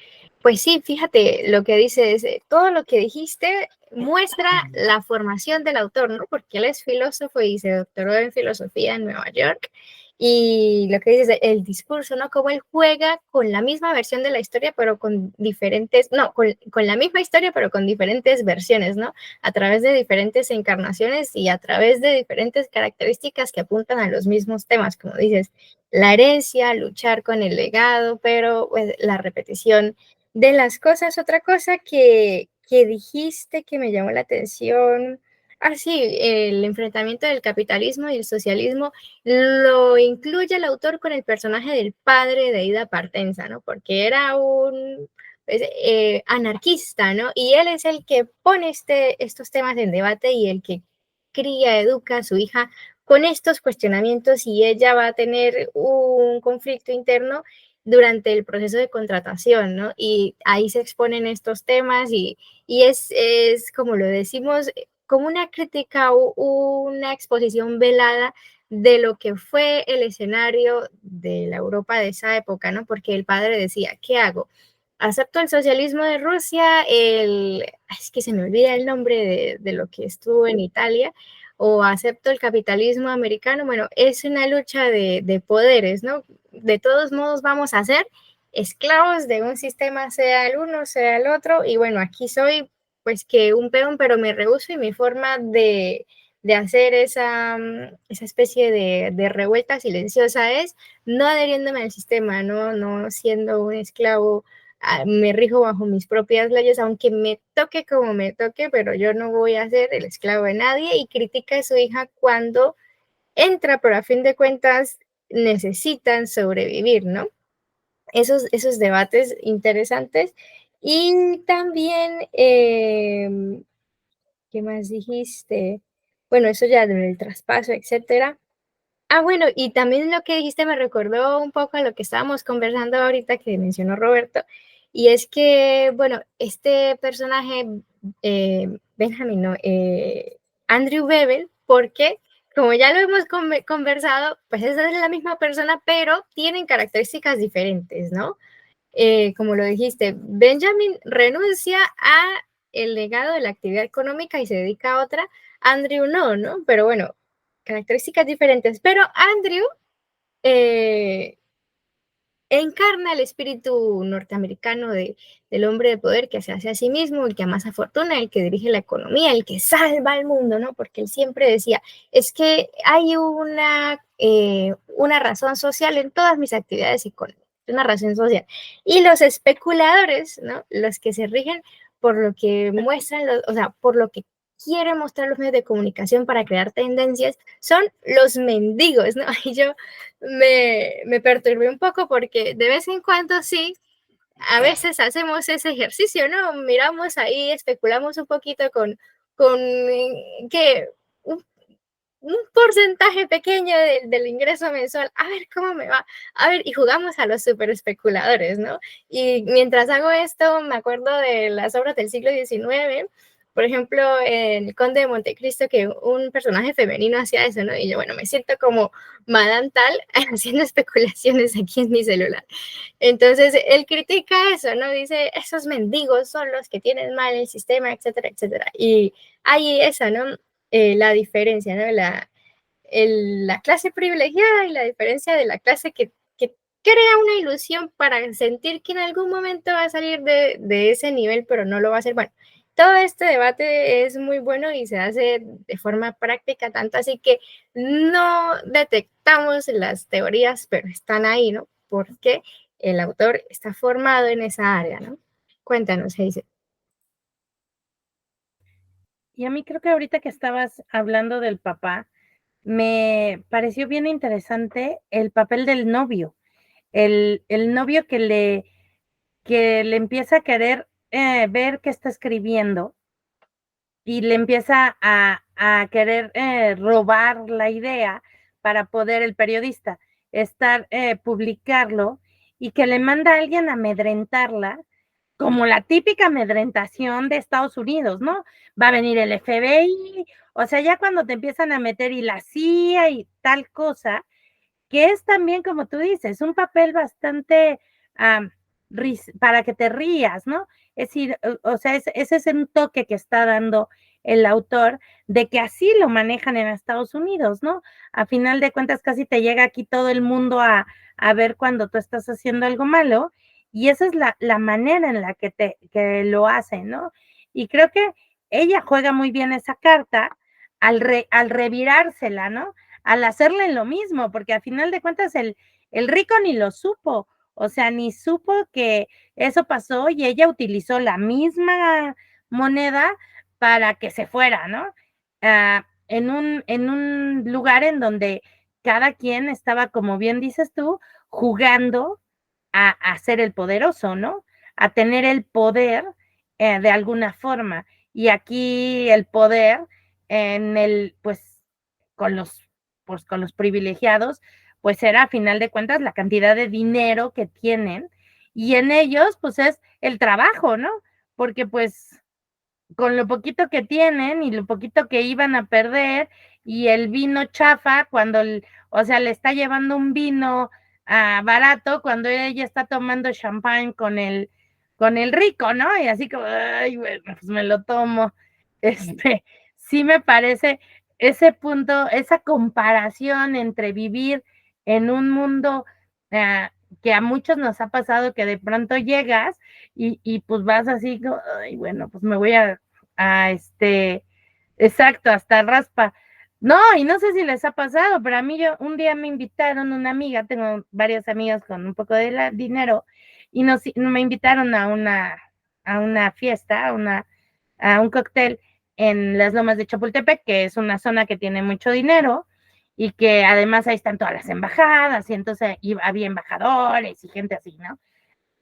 Pues sí, fíjate, lo que dice es, todo lo que dijiste muestra la formación del autor, ¿no? Porque él es filósofo y se doctoró en filosofía en Nueva York. Y lo que dices, el discurso, ¿no? Cómo él juega con la misma versión de la historia, pero con diferentes, no, con la misma historia, pero con diferentes versiones, ¿no? A través de diferentes encarnaciones y a través de diferentes características que apuntan a los mismos temas, como dices, la herencia, luchar con el legado, pero pues, la repetición de las cosas. Otra cosa que dijiste que me llamó la atención, sí, el enfrentamiento del capitalismo y el socialismo lo incluye el autor con el personaje del padre de Ida Partenza, ¿no? Porque era un pues, anarquista, ¿no? Y él es el que pone estos temas en debate y el que cría, educa a su hija con estos cuestionamientos, y ella va a tener un conflicto interno durante el proceso de contratación, ¿no? Y ahí se exponen estos temas y es como lo decimos, como una crítica o una exposición velada de lo que fue el escenario de la Europa de esa época, ¿no? Porque el padre decía, ¿qué hago? ¿Acepto el socialismo de Rusia? Es que se me olvida el nombre de lo que estuvo en Italia, o acepto el capitalismo americano. Bueno, es una lucha de poderes, ¿no? De todos modos vamos a ser esclavos de un sistema, sea el uno, sea el otro, y bueno, aquí soy pues que un peón, pero me rehúso, y mi forma de hacer esa especie de revuelta silenciosa es no adheriéndome al sistema, no siendo un esclavo. Me rijo bajo mis propias leyes, aunque me toque como me toque, pero yo no voy a ser el esclavo de nadie. Y critica a su hija cuando entra, pero a fin de cuentas necesitan sobrevivir, ¿no? Esos debates interesantes. Y también, ¿qué más dijiste? Bueno, eso ya del traspaso, etcétera. Bueno, y también lo que dijiste me recordó un poco a lo que estábamos conversando ahorita, que mencionó Roberto, y es que, bueno, este personaje, Benjamin, no, Andrew Bebel, porque como ya lo hemos conversado, pues es la misma persona, pero tienen características diferentes, ¿no? Como lo dijiste, Benjamin renuncia a el legado de la actividad económica y se dedica a otra. Andrew no, pero bueno, características diferentes. Pero Andrew encarna el espíritu norteamericano del hombre de poder que se hace a sí mismo, el que amasa fortuna, el que dirige la economía, el que salva al mundo, ¿no? Porque él siempre decía, es que hay una razón social en todas mis actividades económicas, una razón social. Y los especuladores, ¿no? Los que se rigen por lo que muestran, o sea, por lo que quieren mostrar los medios de comunicación para crear tendencias, son los mendigos, ¿no? Y yo me perturbé un poco porque de vez en cuando sí, a veces hacemos ese ejercicio, ¿no? Miramos ahí, especulamos un poquito con que un porcentaje pequeño del ingreso mensual, a ver cómo me va, a ver, y jugamos a los super especuladores, ¿no? Y mientras hago esto, me acuerdo de las obras del siglo XIX, por ejemplo, en El Conde de Montecristo, que un personaje femenino hacía eso, ¿no? Y yo, bueno, me siento como Madame Tal haciendo especulaciones aquí en mi celular. Entonces, él critica eso, ¿no? Dice, esos mendigos son los que tienen mal el sistema, etcétera, etcétera. Y hay eso, ¿no? La diferencia, ¿no? La clase privilegiada y la diferencia de la clase que crea una ilusión para sentir que en algún momento va a salir de ese nivel, pero no lo va a hacer. Bueno, todo este debate es muy bueno y se hace de forma práctica, tanto así que no detectamos las teorías, pero están ahí, ¿no? Porque el autor está formado en esa área, ¿no? Cuéntanos, Hazel. Y a mí creo que ahorita que estabas hablando del papá, me pareció bien interesante el papel del novio, el novio que le empieza a querer ver qué está escribiendo y le empieza a querer robar la idea para poder el periodista publicarlo, y que le manda a alguien a amedrentarla, como la típica amedrentación de Estados Unidos, ¿no? Va a venir el FBI, o sea, ya cuando te empiezan a meter y la CIA y tal cosa, que es también, como tú dices, un papel bastante para que te rías, ¿no? Es decir, o sea, ese es un toque que está dando el autor de que así lo manejan en Estados Unidos, ¿no? A final de cuentas, casi te llega aquí todo el mundo a ver cuando tú estás haciendo algo malo, y esa es la manera en la que lo hacen, ¿no? Y creo que ella juega muy bien esa carta al revirársela, ¿no? Al hacerle lo mismo, porque al final de cuentas el rico ni lo supo, o sea, ni supo que eso pasó, y ella utilizó la misma moneda para que se fuera, ¿no? En un lugar en donde cada quien estaba, como bien dices tú, jugando a ser el poderoso, ¿no? A tener el poder de alguna forma. Y aquí el poder pues con los privilegiados, pues era a final de cuentas la cantidad de dinero que tienen, y en ellos pues es el trabajo, ¿no? Porque pues con lo poquito que tienen y lo poquito que iban a perder, y el vino chafa, o sea, le está llevando un vino barato cuando ella está tomando champán con el rico, ¿no? Y así como, ay, bueno, pues me lo tomo. Sí me parece ese punto, esa comparación entre vivir en un mundo que a muchos nos ha pasado, que de pronto llegas y pues vas así, ay, bueno, pues me voy a exacto, hasta raspa. No, y no sé si les ha pasado, pero a mí un día me invitaron, una amiga, tengo varias amigas con un poco de dinero, y me invitaron a una fiesta, a un cóctel en las Lomas de Chapultepec, que es una zona que tiene mucho dinero, y que además ahí están todas las embajadas, y entonces había embajadores y gente así, ¿no?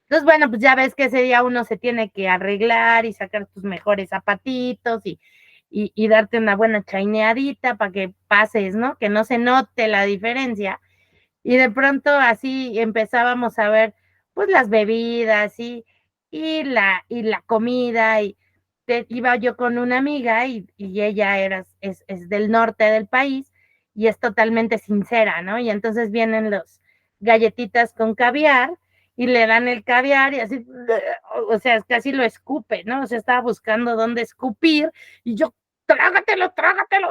Entonces, bueno, pues ya ves que ese día uno se tiene que arreglar y sacar tus mejores zapatitos y darte una buena chaineadita para que pases, ¿no? Que no se note la diferencia. Y de pronto así empezábamos a ver, pues, las bebidas y la comida, y iba yo con una amiga y ella es del norte del país y es totalmente sincera, ¿no? Y entonces vienen los galletitas con caviar y le dan el caviar y así, o sea, casi lo escupe, ¿no? O sea, estaba buscando dónde escupir, y yo, trágatelo,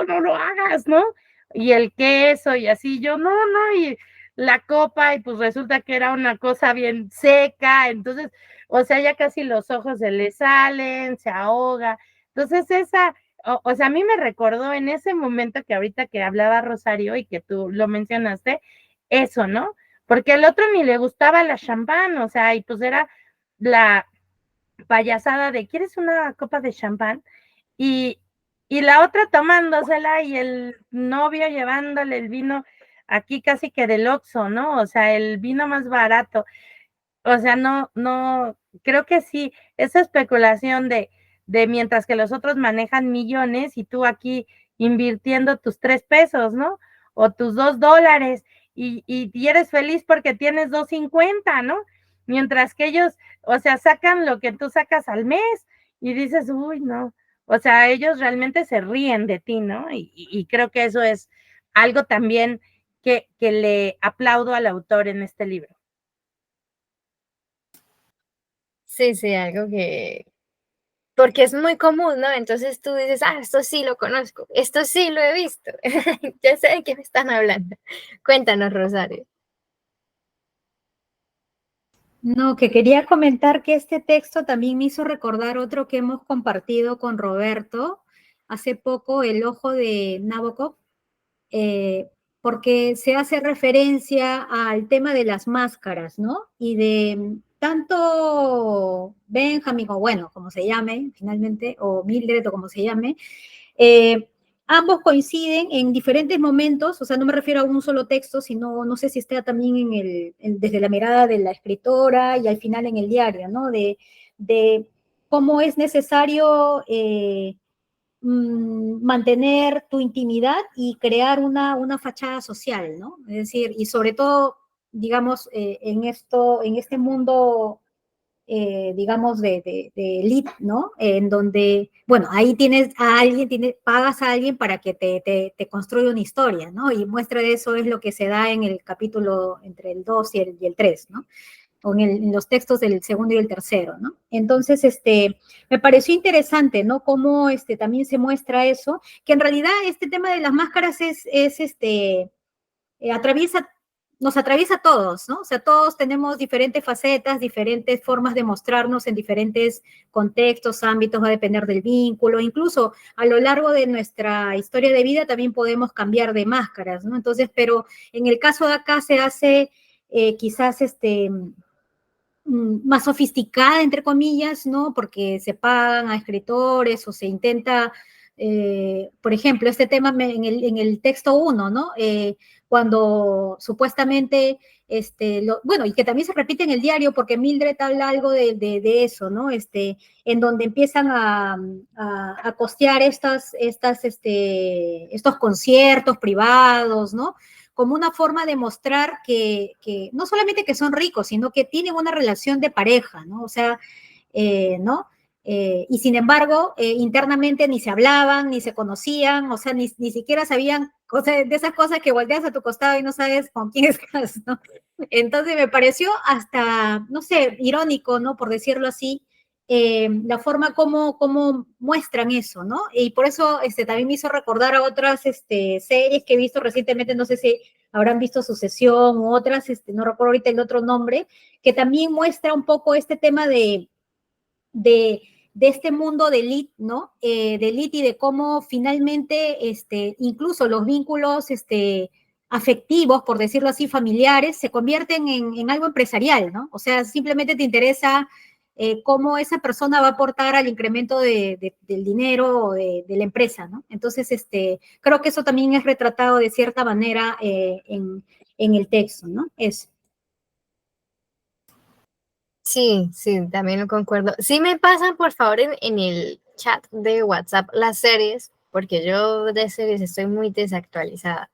no lo hagas, ¿no? Y el queso y así, yo, no, y la copa y pues resulta que era una cosa bien seca, entonces, o sea, ya casi los ojos se le salen, se ahoga. Entonces o sea, a mí me recordó en ese momento que ahorita que hablaba Rosario y que tú lo mencionaste, eso, ¿no? Porque al otro ni le gustaba la champán, o sea, y pues era la payasada de, ¿quieres una copa de champán? Y, y la otra tomándosela y el novio llevándole el vino aquí casi que del Oxxo, ¿no? O sea, el vino más barato. O sea, no, creo que sí, esa especulación de mientras que los otros manejan millones y tú aquí invirtiendo tus 3 pesos, ¿no? O tus $2 y eres feliz porque tienes 2.50, ¿no? Mientras que ellos, o sea, sacan lo que tú sacas al mes y dices, uy, no. O sea, ellos realmente se ríen de ti, ¿no? Y creo que eso es algo también que le aplaudo al autor en este libro. Sí, sí, algo que, porque es muy común, ¿no? Entonces tú dices, esto sí lo conozco, esto sí lo he visto, ya sé de qué me están hablando. Cuéntanos, Rosario. No, que quería comentar que este texto también me hizo recordar otro que hemos compartido con Roberto hace poco, El ojo de Nabokov, porque se hace referencia al tema de las máscaras, ¿no? Y de tanto Benjamin, o bueno, como se llame finalmente, o Mildred, o como se llame, eh, ambos coinciden en diferentes momentos, o sea, no me refiero a un solo texto, sino, no sé si está también desde la mirada de la escritora y al final en el diario, ¿no? De cómo es necesario mantener tu intimidad y crear una fachada social, ¿no? Es decir, y sobre todo, digamos, en este mundo digamos, de elite, ¿no? En donde, bueno, ahí tienes a alguien, pagas a alguien para que te construya una historia, ¿no? Y muestra de eso es lo que se da en el capítulo entre el 2 y el 3, ¿no? O en los textos del segundo y el tercero, ¿no? Entonces, me pareció interesante, ¿no? Cómo también se muestra eso, que en realidad este tema de las máscaras atraviesa, nos atraviesa a todos, ¿no? O sea, todos tenemos diferentes facetas, diferentes formas de mostrarnos en diferentes contextos, ámbitos, va a depender del vínculo, incluso a lo largo de nuestra historia de vida también podemos cambiar de máscaras, ¿no? Entonces, pero en el caso de acá se hace quizás más sofisticada, entre comillas, ¿no? Porque se pagan a escritores o se intenta, por ejemplo, este tema en el texto 1, ¿no? Cuando supuestamente, bueno, y que también se repite en el diario, porque Mildred habla algo de eso, ¿no? En donde empiezan a costear estos conciertos privados, ¿no? Como una forma de mostrar que no solamente que son ricos, sino que tienen una relación de pareja, ¿no? O sea, ¿no? Y sin embargo, internamente ni se hablaban, ni se conocían, o sea, ni siquiera sabían, o sea, de esas cosas que volteas a tu costado y no sabes con quién estás, ¿no? Entonces me pareció hasta, no sé, irónico, ¿no? Por decirlo así, la forma como muestran eso, ¿no? Y por eso también me hizo recordar a otras series que he visto recientemente, no sé si habrán visto Sucesión u otras, no recuerdo ahorita el otro nombre, que también muestra un poco este tema de este mundo de elite, ¿no? De elite y de cómo finalmente, incluso los vínculos, afectivos, por decirlo así, familiares, se convierten en algo empresarial, ¿no? O sea, simplemente te interesa cómo esa persona va a aportar al incremento del dinero o de la empresa, ¿no? Entonces, creo que eso también es retratado de cierta manera en el texto, ¿no? Eso. Sí, sí, también lo concuerdo. Sí me pasan, por favor, en el chat de WhatsApp las series, porque yo de series estoy muy desactualizada,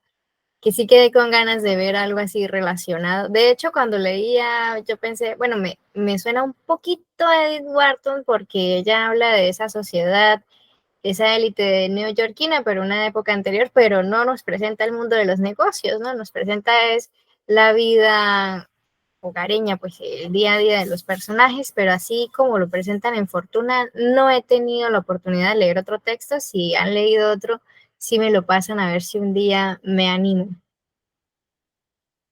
que sí quedé con ganas de ver algo así relacionado. De hecho, cuando leía, yo pensé, bueno, me suena un poquito a Edith Wharton porque ella habla de esa sociedad, esa élite neoyorquina, pero una época anterior, pero no nos presenta el mundo de los negocios, ¿no? Nos presenta es la vida hogareña, pues el día a día de los personajes, pero así como lo presentan en Fortuna, no he tenido la oportunidad de leer otro texto. Si han leído otro, sí me lo pasan a ver si un día me animo.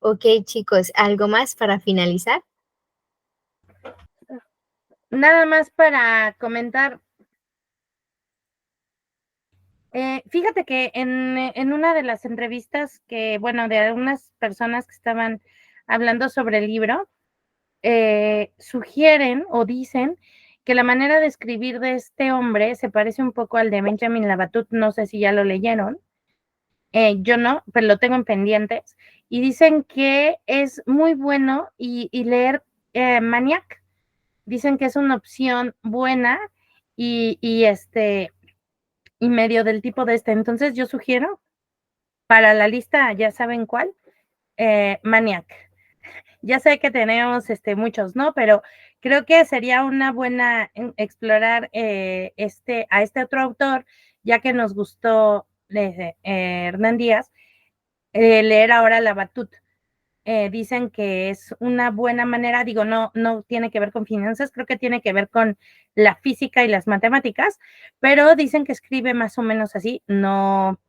Ok, chicos, ¿algo más para finalizar? Nada más para comentar. Fíjate que en una de las entrevistas que, bueno, de algunas personas que estaban hablando sobre el libro, sugieren o dicen que la manera de escribir de este hombre se parece un poco al de Benjamin Labatut, no sé si ya lo leyeron, yo no, pero lo tengo en pendientes, y dicen que es muy bueno y leer Maniac, dicen que es una opción buena y y medio del tipo de entonces yo sugiero para la lista, ya saben cuál, Maniac. Ya sé que tenemos muchos, ¿no? Pero creo que sería una buena explorar a este otro autor, ya que nos gustó Hernán Díaz, leer ahora La Batut. Dicen que es una buena manera, digo, no tiene que ver con finanzas, creo que tiene que ver con la física y las matemáticas, pero dicen que escribe más o menos así, no,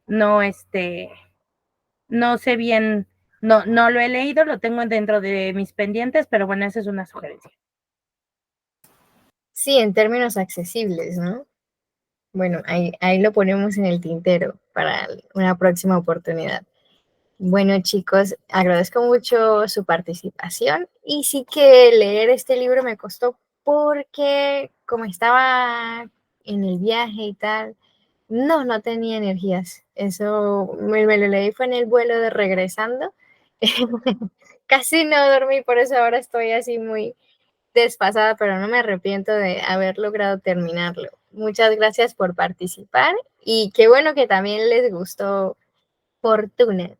no sé bien, no lo he leído, lo tengo dentro de mis pendientes, pero bueno, esa es una sugerencia. Sí, en términos accesibles, ¿no? Bueno, ahí lo ponemos en el tintero para una próxima oportunidad. Bueno, chicos, agradezco mucho su participación y sí que leer este libro me costó porque como estaba en el viaje y tal, no tenía energías. Eso me lo leí fue en el vuelo de regresando. Casi no dormí, por eso ahora estoy así muy desfasada, pero no me arrepiento de haber logrado terminarlo. Muchas gracias por participar y qué bueno que también les gustó Fortuna.